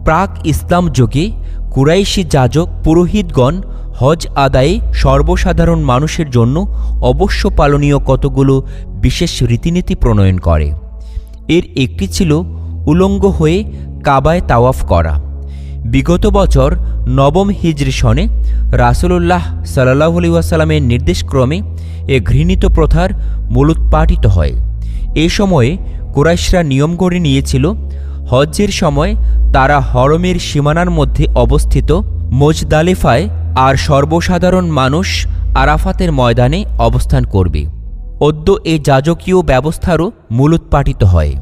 প্রাক ইসলাম যুগে কুরাইশি যাজক পুরোহিতগণ হজ আদায়ে সর্বসাধারণ মানুষের জন্য অবশ্য পালনীয় কতগুলো বিশেষ রীতিনীতি প্রণয়ন করে। এর একটি ছিল উলঙ্গ হয়ে কাবায় তাওয়াফ করা। বিগত বছর নবম হিজরি সনে রাসূলুল্লাহ সাল্লাল্লাহু আলাইহি ওয়াসাল্লামের নির্দেশক্রমে এ ঘৃণিত প্রথার মূলোৎপাটিত হয়। এ সময়ে কুরাইশরা নিয়ম গড়ে নিয়েছিল, হজ্জের সময় তারা হরমের সীমানার মধ্যে অবস্থিত মুজদালিফায় আর সর্বসাধারণ মানুষ আরাফাতের ময়দানে অবস্থান করবে। অদ্য এ যাজকীয় ব্যবস্থারও মূলোৎপাটিত হয়।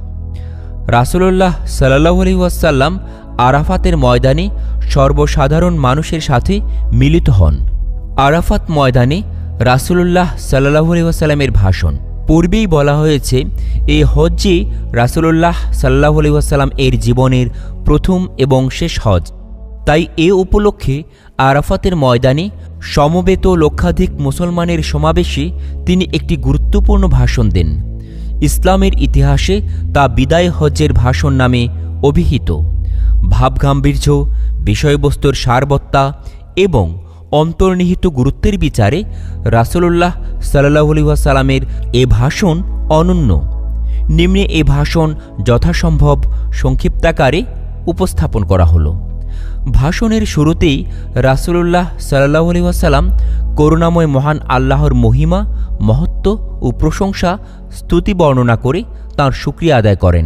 রাসূলুল্লাহ সাল্লাল্লাহু আলাইহি ওয়াসাল্লাম আরাফাতের ময়দানে সর্বসাধারণ মানুষের সাথে মিলিত হন। আরাফাত ময়দানে রাসূলুল্লাহ সাল্লাল্লাহু আলাইহি ওয়াসাল্লামের ভাষণ। পূর্বেই বলা হয়েছে, এই হজ্জে রাসূলুল্লাহ সাল্লাল্লাহু আলাইহি ওয়াসাল্লাম এর জীবনের প্রথম এবং শেষ হজ। তাই এ উপলক্ষে আরাফাতের ময়দানে সমবেত লক্ষাধিক মুসলমানের সমাবেশে তিনি একটি গুরুত্বপূর্ণ ভাষণ দেন। ইসলামের ইতিহাসে তা বিদায় হজ্জের ভাষণ নামে অভিহিত। ভাবগাম্ভীর্য, বিষয়বস্তুর সারবত্তা এবং অন্তর্নিহিত গুরুত্বের বিচারে রাসূলুল্লাহ সাল্লাল্লাহু আলাইহি ওয়াসাল্লামের এ ভাষণ অনন্য। নিম্নে এ ভাষণ যথাসম্ভব সংক্ষিপ্তাকারে উপস্থাপন করা হলো। ভাষণের শুরুতেই রাসূলুল্লাহ সাল্লাল্লাহু আলাইহি ওয়াসাল্লাম করুণাময় মহান আল্লাহর মহিমা, মহত্ব ও প্রশংসা স্তুতি বর্ণনা করে তাঁর শুকরিয়া আদায় করেন।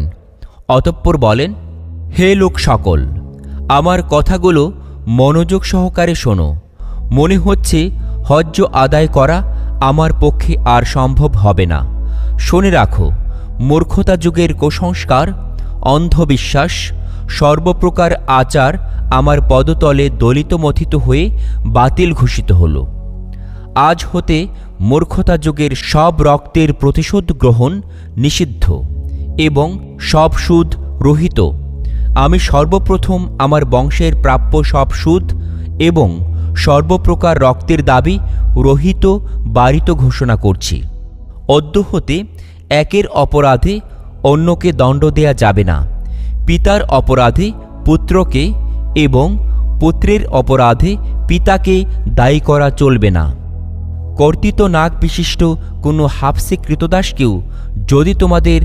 অতঃপর বলেন, হে লোক সকল, আমার কথাগুলো মনোযোগ সহকারে শোনো। মনে হচ্ছে হজ্জ আদায় করা আমার পক্ষে আর সম্ভব হবে না। শুনে রাখো, মূর্খতা যুগের কুসংস্কার, অন্ধবিশ্বাস, সর্বপ্রকার আচার আমার পদতলে দলিত মথিত হয়ে বাতিল ঘোষিত হল। আজ হতে মূর্খতা যুগের সব রক্তের প্রতিশোধ গ্রহণ নিষিদ্ধ এবং সব সুদ রহিত। আমি সর্বপ্রথম আমার বংশের প্রাপ্য সব সুদ এবং সর্বপ্রকার রক্তের দাবি রহিত বারিত ঘোষণা করছি। অদ্য হতে একের অপরাধে অন্যকে দণ্ড দেয়া যাবে না। পিতার অপরাধে পুত্রকে এবং পুত্রের অপরাধে পিতাকে দায়ী করা চলবে না। কর্তৃত্ব নাক বিশিষ্ট কোনো হাফসে কৃতদাসকেও যদি তোমাদের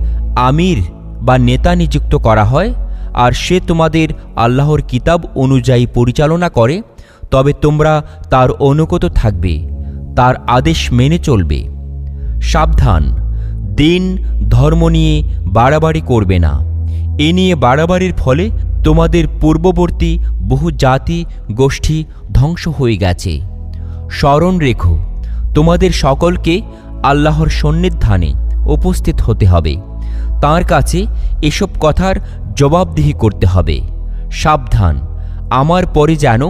আমির বা নেতা নিযুক্ত করা হয় আর সে তোমাদের আল্লাহর কিতাব অনুযায়ী পরিচালনা করে, তবে তোমরা তার অনুগত থাকবে, তার আদেশ মেনে চলবে। সাবধান, দিন ধর্ম নিয়ে বাড়াবাড়ি করবে না। এ নিয়ে বাড়াবাড়ির ফলে তোমাদের পূর্ববর্তী বহু জাতি গোষ্ঠী ধ্বংস হয়ে গেছে। স্মরণ রেখো, তোমাদের সকলকে আল্লাহর সন্নিধানে উপস্থিত হতে হবে। তাঁর কাছে এসব কথার জবাবদিহি করতে হবে। সাবধান, আমার পরে যেন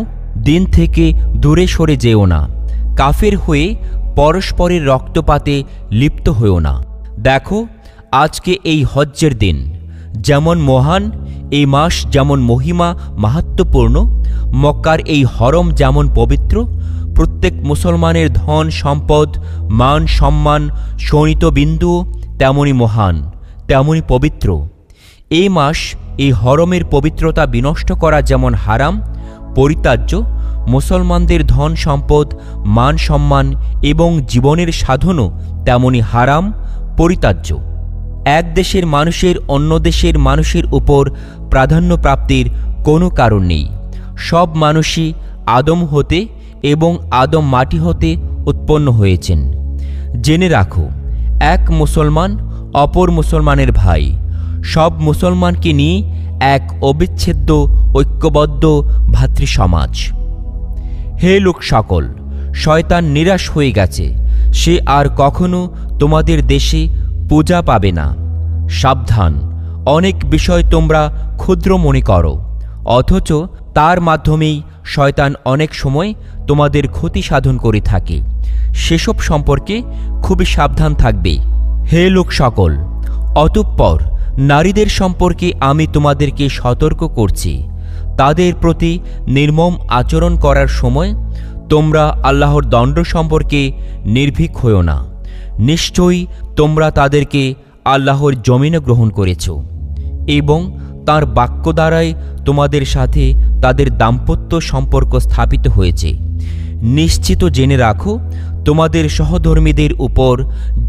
দিন থেকে দূরে সরে যেও না। কাফের হয়ে পরস্পরের রক্তপাতে লিপ্ত হও না। দেখো, আজকে এই হজ্জের দিন যেমন মহান, এই মাস যেমন মহিমা মাহাত্ম্যপূর্ণ, মক্কার এই হরম যেমন পবিত্র, প্রত্যেক মুসলমানের ধন সম্পদ, মান সম্মান, শোণিত বিন্দু তেমনি মহান, তেমনি পবিত্র। এই মাস, এই হরমের পবিত্রতা বিনষ্ট করা যেমন হারাম, পরিত্যাজ্য, মুসলমানদের ধন সম্পদ, মান সম্মান এবং জীবনের সাধনও তেমনি হারাম, পরিত্যাজ্য। এক দেশের মানুষের অন্য দেশের মানুষের উপর প্রাধান্য প্রাপ্তির কোনো কারণ নেই। সব মানুষই আদম হতে এবং আদম মাটি হতে উৎপন্ন হয়েছেন। জেনে রাখো, এক মুসলমান অপর মুসলমানের ভাই। সব মুসলমানকে নিয়ে এক অবিচ্ছেদ্য ঐক্যবদ্ধ ভ্রাতৃসমাজ। হে লোক সকল, শয়তান নিরাশ হয়ে গেছে। সে আর কখনো তোমাদের দেশে পূজা পাবে না। সাবধান, অনেক বিষয় তোমরা ক্ষুদ্র মনে করো, অথচ তার মাধ্যমেই শয়তান অনেক সময় তোমাদের ক্ষতি সাধন করে থাকে। সেসব সম্পর্কে খুবই সাবধান থাকবে। হে লোক সকল, অতঃপর নারীদের সম্পর্কে আমি তোমাদেরকে সতর্ক করছি। তাদের প্রতি নির্মম আচরণ করার সময় তোমরা আল্লাহর দণ্ড সম্পর্কে নির্ভীক হও না। নিশ্চয়ই তোমরা তাদেরকে আল্লাহর জমিনে গ্রহণ করেছ এবং তাঁর বাক্য দ্বারাই তোমাদের সাথে তাদের দাম্পত্য সম্পর্ক স্থাপিত হয়েছে। নিশ্চিত জেনে রাখো, তোমাদের সহধর্মীদের উপর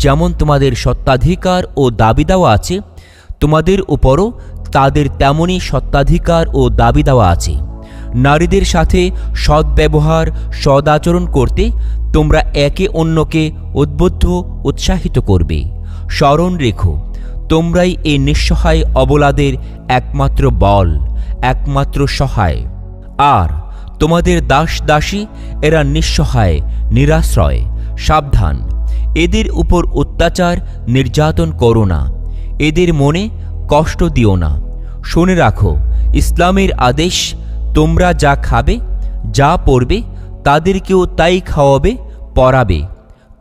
যেমন তোমাদের সত্ত্বাধিকার ও দাবি দেওয়া আছে, তোমাদের উপরও তাদের তেমনই সত্ত্বাধিকার ও দাবি দেওয়া আছে। নারীদের সাথে সদ্ব্যবহার সদাচরণ করতে তোমরা একে অন্যকে উদ্বুদ্ধ উৎসাহিত করবে। স্মরণ রেখো, তোমরাই এই নিঃসহায় অবলাদের একমাত্র বল, একমাত্র সহায়। আর তোমাদের দাস দাসী এরা নিঃসহায়, নিরাশ্রয়। সাবধান, এদের উপর অত্যাচার নির্যাতন করো না, এদের মনে কষ্ট দিও না। শুনে রাখো, ইসলামের আদেশ, তোমরা যা খাবে, যা পরবে, তাদেরকেও তাই খাওয়াবে, পরাবে।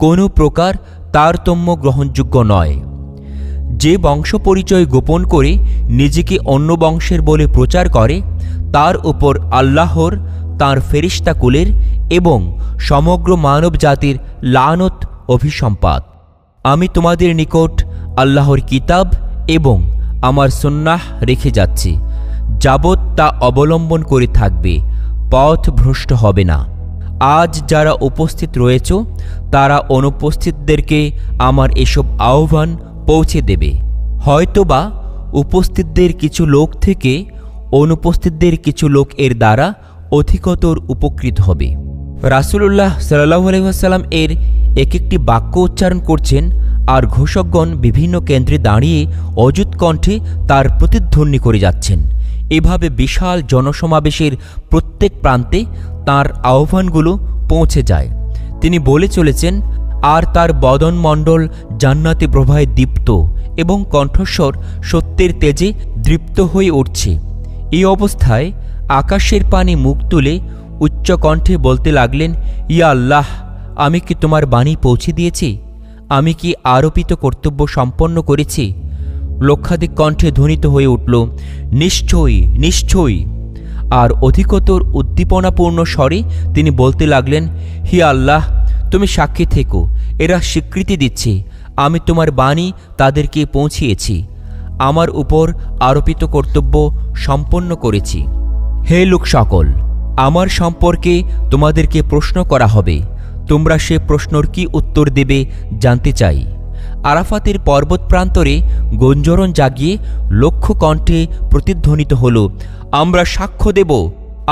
কোনো প্রকার তারতম্য গ্রহণযোগ্য নয়। যে বংশ পরিচয় গোপন করে নিজেকে অন্য বংশের বলে প্রচার করে, তার উপর আল্লাহর, তাঁর ফেরেশতাকুলের এবং সমগ্র মানব জাতির লানত অভিসম্পাত। আমি তোমাদের নিকট আল্লাহর কিতাব এবং আমার সুন্নাহ রেখে যাচ্ছি, যাবৎ তা অবলম্বন করে থাকবে, পথ ভ্রষ্ট হবে না। আজ যারা উপস্থিত রয়েছ, তারা অনুপস্থিতদেরকে আমার এসব আহ্বান পৌঁছে দেবে। হয়তোবা উপস্থিতদের কিছু লোক থেকে অনুপস্থিতদের কিছু লোক এর দ্বারা অধিকতর উপকৃত হবে। রাসূলুল্লাহ সাল্লাল্লাহু আলাইহি ওয়াসাল্লাম এর এক একটি বাক্য উচ্চারণ করছেন, আর ঘোষকগণ বিভিন্ন কেন্দ্রে দাঁড়িয়ে অযুত কণ্ঠে তার প্রতিধ্বনি করে যাচ্ছেন। এভাবে বিশাল জনসমাবেশের প্রত্যেক প্রান্তে তাঁর আহ্বানগুলো পৌঁছে যায়। তিনি বলে চলেছেন, আর তার বদনমণ্ডল জান্নাতে প্রভায় দীপ্ত এবং কণ্ঠস্বর সত্যের তেজে দৃপ্ত হয়ে উঠছে। এই অবস্থায় আকাশের পানে মুখ তুলে উচ্চ কণ্ঠে বলতে লাগলেন, ইয়া আল্লাহ, আমি কি তোমার বাণী পৌঁছে দিয়েছি? আমি কি আরোপিত কর্তব্য সম্পন্ন করেছি? লক্ষাধিক কণ্ঠে ধ্বনিত হয়ে উঠল, নিশ্চয়ই, নিশ্চয়ই। আর অধিকতর উদ্দীপনাপূর্ণ স্বরে তিনি বলতে লাগলেন, হে আল্লাহ, তুমি সাক্ষী থেকো, এরা স্বীকৃতি দিচ্ছে আমি তোমার বাণী তাদেরকে পৌঁছিয়েছি, আমার উপর আরোপিত কর্তব্য সম্পন্ন করেছি। হে লোক সকল, আমার সম্পর্কে তোমাদেরকে প্রশ্ন করা হবে, তোমরা সে প্রশ্নর কি উত্তর দেবে জানতে চাই। আরাফাতের পর্বত প্রান্তরে গঞ্জরণ জাগিয়ে লক্ষ কণ্ঠে প্রতিধ্বনিত হল, আমরা সাক্ষ্য দেব,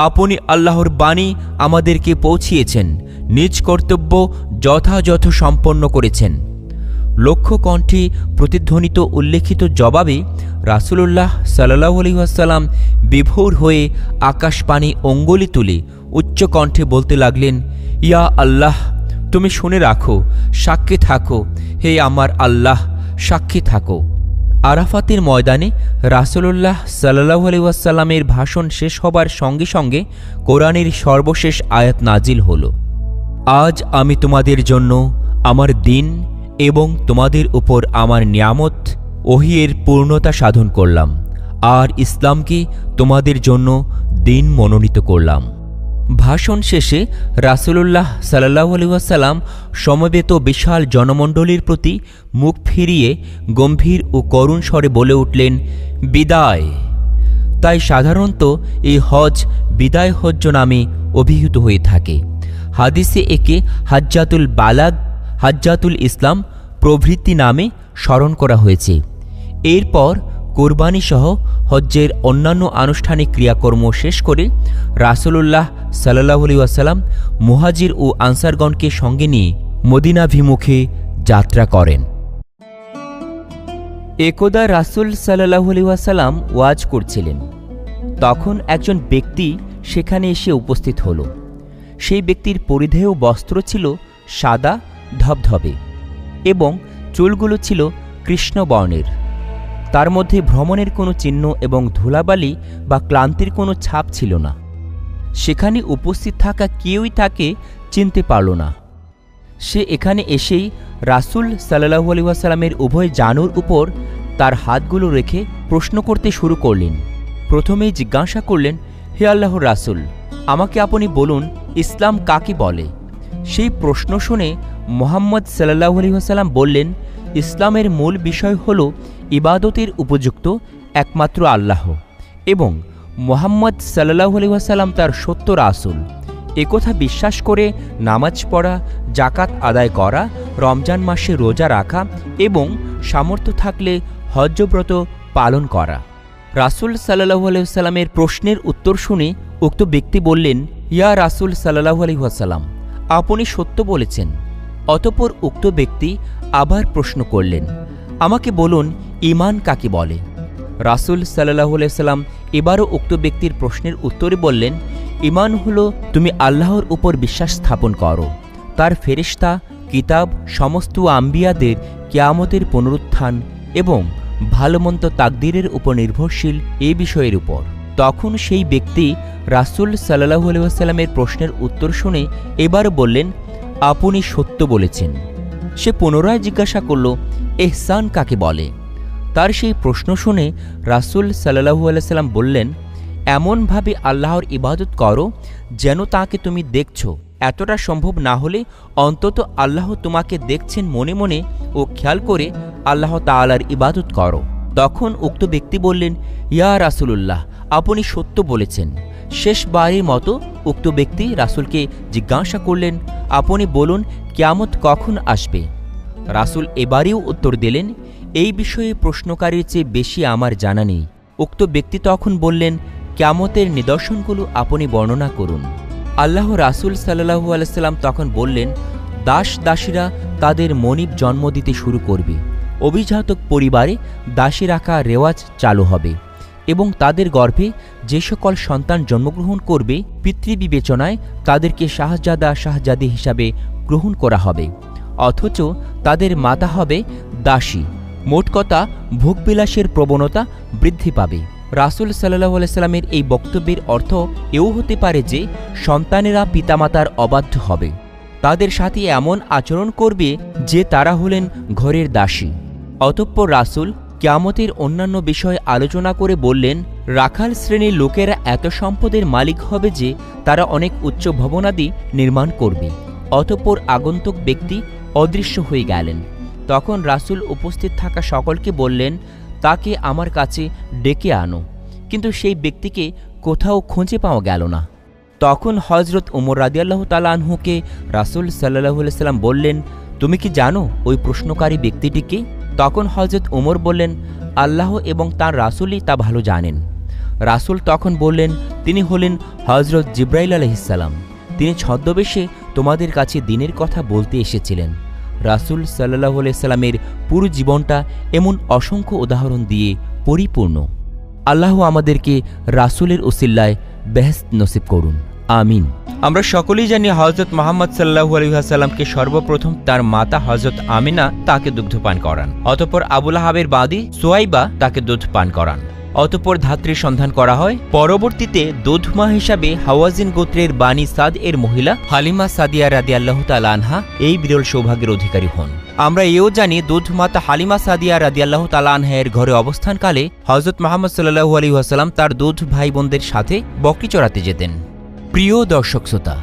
আপনি আল্লাহর বাণী আমাদেরকে পৌঁছিয়েছেন, নিজ কর্তব্য যথাযথ সম্পন্ন করেছেন। লক্ষ কণ্ঠে প্রতিধ্বনিত উল্লেখিত জবাবে রাসূলুল্লাহ সাল্লাল্লাহু আলাইহি ওয়াসাল্লাম বিভোর হয়ে আকাশপানে অঙ্গুলি তুলে উচ্চ কণ্ঠে বলতে লাগলেন, ইয়া আল্লাহ, তুমি শুনে রাখো, সাক্ষী থাকো, হে আমার আল্লাহ, সাক্ষী থাকো। আরাফাতের ময়দানে রাসূলুল্লাহ সাল্লাল্লাহু আলাইহি ওয়াসাল্লামের ভাষণ শেষ হবার সঙ্গে সঙ্গে কোরআনের সর্বশেষ আয়াত নাজিল হল, আজ আমি তোমাদের জন্য আমার দিন এবং তোমাদের উপর আমার নিয়ামত ওহিয়ের পূর্ণতা সাধন করলাম, আর ইসলামকে তোমাদের জন্য দিন মনোনীত করলাম। ভাষণ শেষে রাসূলুল্লাহ সাল্লাল্লাহু আলাইহি ওয়াসাল্লাম সমবেত বিশাল জনমণ্ডলীর প্রতি মুখ ফিরিয়ে গম্ভীর ও করুণ স্বরে বলে উঠলেন, বিদায়। তাই সাধারণত এই হজ বিদায় হজ্জ নামে অভিহিত হয়ে থাকে। হাদিসে একে হাজ্জাতুল বালাগ, হাজ্জাতুল ইসলাম প্রভৃতি নামে স্মরণ করা হয়েছে। এরপর কোরবানি সহ হজ্জের অন্যান্য আনুষ্ঠানিক ক্রিয়াকর্ম শেষ করে রাসূলুল্লাহ সাল্লাল্লাহু আলাইহি ওয়াসাল্লাম মুহাজির ও আনসারগণকে সঙ্গে নিয়ে মদিনাভিমুখে যাত্রা করেন। একদা রাসূল সাল্লাল্লাহু আলাইহি ওয়াসাল্লাম ওয়াজ করছিলেন। তখন একজন ব্যক্তি সেখানে এসে উপস্থিত হল। সেই ব্যক্তির পরিধেয় বস্ত্র ছিল সাদা ধবধবে এবং চুলগুলো ছিল কৃষ্ণবর্ণের। তার মধ্যে ভ্রমণের কোনো চিহ্ন এবং ধুলাবালি বা ক্লান্তির কোনো ছাপ ছিল না। সেখানে উপস্থিত থাকা কেউই তাকে চিনতে পারল না। সে এখানে এসেই রাসূল সাল্লাল্লাহু আলাইহি ওয়াসাল্লামের উভয় জানুর উপর তার হাতগুলো রেখে প্রশ্ন করতে শুরু করলেন। প্রথমেই জিজ্ঞাসা করলেন, হে আল্লাহর রাসূল, আমাকে আপনি বলুন, ইসলাম কাকে বলে? সেই প্রশ্ন শুনে মুহাম্মদ সাল্লাল্লাহু আলাইহি ওয়াসাল্লাম বললেন, ইসলামের মূল বিষয় হল ইবাদতের উপযুক্ত একমাত্র আল্লাহ এবং মুহাম্মদ সাল্লাল্লাহু আলাইহি ওয়াসাল্লাম তার সত্য রাসূল। একথা বিশ্বাস করে নামাজ পড়া, জাকাত আদায় করা, রমজান মাসে রোজা রাখা এবং সামর্থ্য থাকলে হজ্জব্রত পালন করা। রাসূল সাল্লাল্লাহু আলাইহি ওয়াসাল্লামের প্রশ্নের উত্তর শুনে উক্ত ব্যক্তি বললেন, ইয়া রাসূল সাল্লাল্লাহু আলাইহি ওয়াসাল্লাম, আপনি সত্য বলেছেন। অতঃপর উক্ত ব্যক্তি আবার প্রশ্ন করলেন, আমাকে বলুন ঈমান কাকে বলে? রাসূল সাল্লাল্লাহু আলাইহি ওয়াসাল্লাম এবারও উক্ত ব্যক্তির প্রশ্নের উত্তরে বললেন, ঈমান হলো তুমি আল্লাহর উপর বিশ্বাস স্থাপন করো, তার ফেরেশতা, কিতাব, সমস্ত আম্বিয়াদের কিয়ামতের পুনরুত্থান এবং ভালোমন্দ তাকদীরের উপর নির্ভরশীল এ বিষয়ের উপর। তখন সেই ব্যক্তি রাসূল সাল্লাল্লাহু আলাইহি ওয়াসাল্লামের প্রশ্নের উত্তর শুনে এবার বললেন, আপনি সত্য বলেছেন। সে পুনরায় জিজ্ঞাসা করল, ইহসান কাকে বলে? তার সেই প্রশ্ন শুনে রাসূল সাল্লাল্লাহু আলাইহি ওয়াসাল্লাম বললেন, এমনভাবে আল্লাহর ইবাদত করো যেন তাকে তুমি দেখছো, এতটা সম্ভব না হলে অন্তত আল্লাহ তোমাকে দেখছেন মনে মনে ও খেয়াল করে আল্লাহ তাআলার ইবাদত করো। তখন উক্ত ব্যক্তি বললেন, ইয়া রাসূলুল্লাহ, আপনি সত্য বলেছেন। শেষবারের মতো উক্ত ব্যক্তি রাসূলকে জিজ্ঞাসা করলেন, আপনি বলুন কিয়ামত কখন আসবে? রাসূল এবারেও উত্তর দিলেন, এই বিষয়ে প্রশ্নকারীর চেয়ে বেশি আমার জানা নেই। উক্ত ব্যক্তি তখন বললেন, কিয়ামতের নিদর্শনগুলো আপনি বর্ণনা করুন। আল্লাহ রাসূল সাল্লাল্লাহু আলাইহি ওয়াসাল্লাম তখন বললেন, দাস দাসীরা তাদের মনিব জন্ম দিতে শুরু করবে, অভিজাতক পরিবারে দাসী রাখা রেওয়াজ চালু হবে এবং তাদের গর্ভে যে সকল সন্তান জন্মগ্রহণ করবে পিতৃবিবেচনায় তাদেরকে শাহজাদা শাহজাদি হিসাবে গ্রহণ করা হবে, অথচ তাদের মাতা হবে দাসী। মোট কথা, ভোগবিলাসের প্রবণতা বৃদ্ধি পাবে। রাসূল সাল্লাল্লাহু আলাইহি সাল্লামের এই বক্তব্যের অর্থ এও হতে পারে যে সন্তানেরা পিতামাতার অবাধ্য হবে, তাদের সাথে এমন আচরণ করবে যে তারা হলেন ঘরের দাসী। অতঃপর রাসূল কিয়ামতের অন্যান্য বিষয় আলোচনা করে বললেন, রাখাল শ্রেণীর লোকেরা এত সম্পদের মালিক হবে যে তারা অনেক উচ্চ ভবনাদি নির্মাণ করবে। অতঃপর আগন্তুক ব্যক্তি অদৃশ্য হয়ে গেলেন। তখন রাসূল উপস্থিত থাকা সকলকে বললেন, তাকে আমার কাছে ডেকে আনো। কিন্তু সেই ব্যক্তিকে কোথাও খুঁজে পাওয়া গেল না। তখন হযরত উমর রাদিয়াল্লাহু তাআলা আনহুকে রাসূল সাল্লাল্লাহু আলাইহি সাল্লাম বললেন, তুমি কি জানো ওই প্রশ্নকারী ব্যক্তিটিকে? তখন হযরত উমর বললেন, আল্লাহ এবং তার রাসূলই তা ভালো জানেন। রাসূল তখন বললেন, তিনি হলেন হযরত জিবরাইল আলাইহিস সালাম। তিনি ছদ্মবেশে তোমাদের কাছে দ্বীনের কথা বলতে এসেছিলেন। রাসূল সাল্লাল্লাহু আলাইহি সাল্লামের পুরো জীবনটা এমন অসংখ্য উদাহরণ দিয়ে পরিপূর্ণ। আল্লাহ আমাদেরকে রাসূলের উসিলায় বেহেশত নসিব করুন, আমিন। আমরা সকলেই জানি হযরত মুহাম্মদ সাল্লাল্লাহু আলাইহি ওয়াসাল্লামকে সর্বপ্রথম তার মাতা হযরত আমিনা তাকে দুগ্ধপান করান। অতঃপর আবু লাহাবের বাদী সুয়াইবা তাকে দুধ পান করান। অতঃপর ধাত্রীর সন্ধান করা হয়। পরবর্তীতে দুধমা হিসাবে হাওয়াজিন গোত্রের বানি সাদ এর মহিলা হালিমা সাদিয়া রাদিয়াল্লাহু তাআলা আনহা এই বিরল সৌভাগ্যের অধিকারী হন। আমরা এও জানি দুধমাতা হালিমা সাদিয়া রাদিয়াল্লাহু তাআলা আনহা এর ঘরে অবস্থানকালে হযরত মুহাম্মদ সাল্লাল্লাহু আলাইহি ওয়াসাল্লাম তার দুধ ভাই বোনদের সাথে বকরি চড়াতে যেতেন। প্রিয় দর্শক শ্রোতা,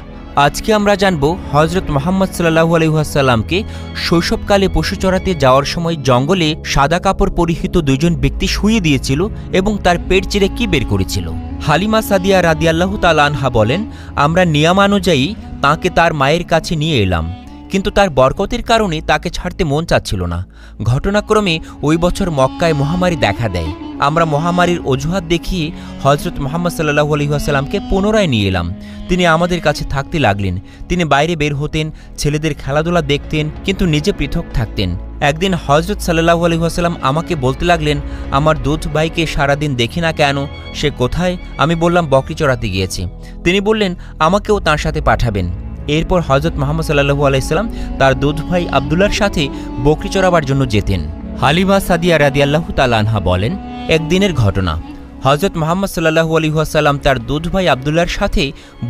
আজকে আমরা জানব হযরত মুহাম্মদ সাল্লাল্লাহু আলাইহি ওয়াসাল্লামকে শৈশবকালে পশু চড়াতে যাওয়ার সময় জঙ্গলে সাদা কাপড় পরিহিত দুজন ব্যক্তি শুইয়ে দিয়েছিল এবং তার পেট চিরে কি বের করেছিল। হালিমা সাদিয়া রাদিয়াল্লাহু তাআলা আনহা বলেন, আমরা নিয়মানুযায়ী তাকে তার মায়ের কাছে নিয়ে এলাম, কিন্তু তার বরকতের কারণে তাকে ছাড়তে মন চাচ্ছিল না। ঘটনাক্রমে ওই বছর মক্কায় মহামারী দেখা দেয়। আমরা মহামারীর অজুহাত দেখিয়ে হযরত মুহাম্মদ সাল্লাল্লাহু আলাইহি ওয়াসাল্লামকে পুনরায় নিয়ে এলাম। তিনি আমাদের কাছে থাকতে লাগলেন। তিনি বাইরে বের হতেন, ছেলেদের খেলাধুলা দেখতেন, কিন্তু নিজে পৃথক থাকতেন। একদিন হযরত সাল্লাল্লাহু আলাইহি ওয়াসাল্লাম আমাকে বলতে লাগলেন, আমার দুধ ভাইকে সারাদিন দেখি না কেন, সে কোথায়? আমি বললাম, বকরি চড়াতে গিয়েছে। তিনি বললেন, আমাকেও তার সাথে পাঠাবেন। এরপর হযরত মুহাম্মদ সাল্লাল্লাহু আলাইহি ওয়াসাল্লাম তার দুধ ভাই আব্দুল্লাহর সাথে বকরি চড়াবার জন্য যেতেন। হালিমা সাদিয়া রাদিয়াল্লাহু তাআলা আনহা বলেন, একদিনের ঘটনা, হযরত মুহাম্মদ সাল্লাল্লাহু আলাইহি ওয়াসাল্লাম তার দুধ ভাই আব্দুল্লাহর সাথে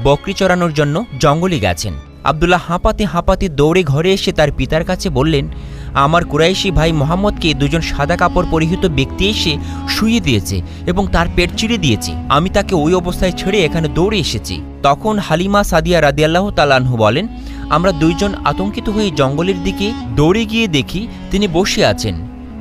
বকরি চড়ানোর জন্য জঙ্গলে গেছেন। আব্দুল্লাহ হাঁপাতে হাঁপাতে দৌড়ে ঘরে এসে তার পিতার কাছে বললেন, আমার কুরাইশি ভাই মোহাম্মদকে দুজন সাদা কাপড় পরিহিত ব্যক্তি এসে শুইয়ে দিয়েছে এবং তার পেট চিরে দিয়েছে। আমি তাকে ওই অবস্থায় ছেড়ে এখানে দৌড়ে এসেছি। তখন হালিমা সাদিয়া রাদিয়াল্লাহু তাআলা আনহু বলেন, আমরা দুইজন আতঙ্কিত হয়ে জঙ্গলের দিকে দৌড়ে গিয়ে দেখি তিনি বসে আছেন,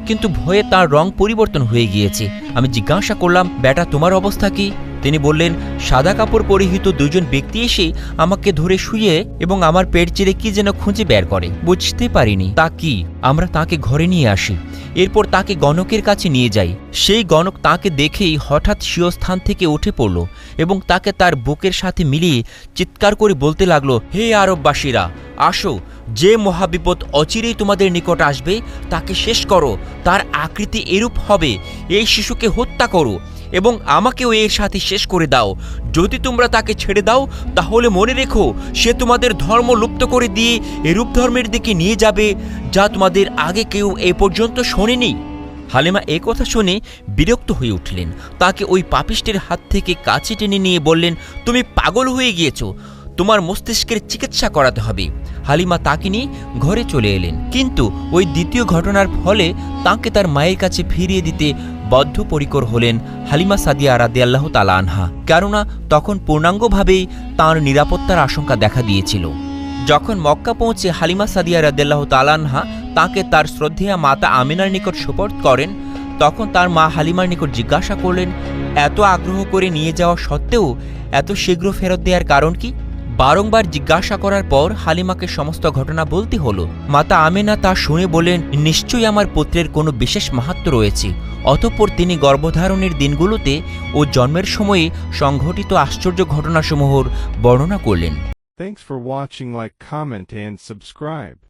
কিন্তু ভয়ে তার রং পরিবর্তন হয়ে গিয়েছে। আমি জিজ্ঞাসা করলাম, বেটা তোমার অবস্থা কি? তিনি বললেন, সাদা কাপড় পরিহিত দুজন ব্যক্তি এসে আমাকে ধরে শুয়ে এবং আমার পেট চিরে কি যেন খুঁজে বের করে, বুঝতে পারিনি তা কি। আমরা তাকে ঘরে নিয়ে আসি এরপর তাকে গণকের কাছে নিয়ে যায়। সেই গণক তাকে দেখেই হঠাৎ স্বীয় স্থান থেকে উঠে পড়ল এবং তাকে তার বুকের সাথে মিলিয়ে চিৎকার করে বলতে লাগলো, হে আরববাসীরা, আসো, যে মহাবিপদ অচিরেই তোমাদের নিকট আসবে তাকে শেষ করো। তার আকৃতি এরূপ হবে, এই শিশুকে হত্যা করো এবং আমাকেও এর সাথে শেষ করে দাও। যদি তোমরা তাকে ছেড়ে দাও তাহলে মনে রেখো, সে তোমাদের ধর্ম লুপ্ত করে দিয়ে এরূপ ধর্মের দিকে নিয়ে যাবে যা তোমাদের আগে কেউ এ পর্যন্ত শোনেনি। হালিমা এ কথা শুনে বিরক্ত হয়ে উঠলেন। তাকে ওই পাপিষ্টের হাত থেকে কাছে টেনে নিয়ে বললেন, তুমি পাগল হয়ে গিয়েছো, তোমার মস্তিষ্কের চিকিৎসা করাতে হবে। হালিমা তাকে নিয়ে ঘরে চলে এলেন, কিন্তু ওই দ্বিতীয় ঘটনার ফলে তাকে তার মায়ের কাছে ফিরিয়ে দিতে বদ্ধপরিকর হলেন হালিমা সাদিয়া রাদিয়াল্লাহু তাআলা আনহা, কেননা তখন পূর্ণাঙ্গভাবেই তাঁর নিরাপত্তার আশঙ্কা দেখা দিয়েছিল। যখন মক্কা পৌঁছে হালিমা সাদিয়া রাদিয়াল্লাহু তাআলা আনহা তাকে তার শ্রদ্ধেয়া মাতা আমিনার নিকট সুপর্দ করেন, তখন তার মা হালিমার নিকট জিজ্ঞাসা করলেন, এত আগ্রহ করে নিয়ে যাওয়া সত্ত্বেও এত শীঘ্র ফেরত দেওয়ার কারণ কি? বারংবার জিজ্ঞাসা করার পর হালিমাকে সমস্ত ঘটনা বলতে হলো। মাতা আমেনা তা শুনে বলেন, নিশ্চয়ই আমার পুত্রের কোনো বিশেষ মাহাত্ম্য রয়েছে। অতঃপর তিনি গর্ভধারণের দিনগুলোতে ও জন্মের সময়ে সংঘটিত আশ্চর্য ঘটনাসমূহর বর্ণনা করলেন। Thanks for watching. Like, comment and subscribe.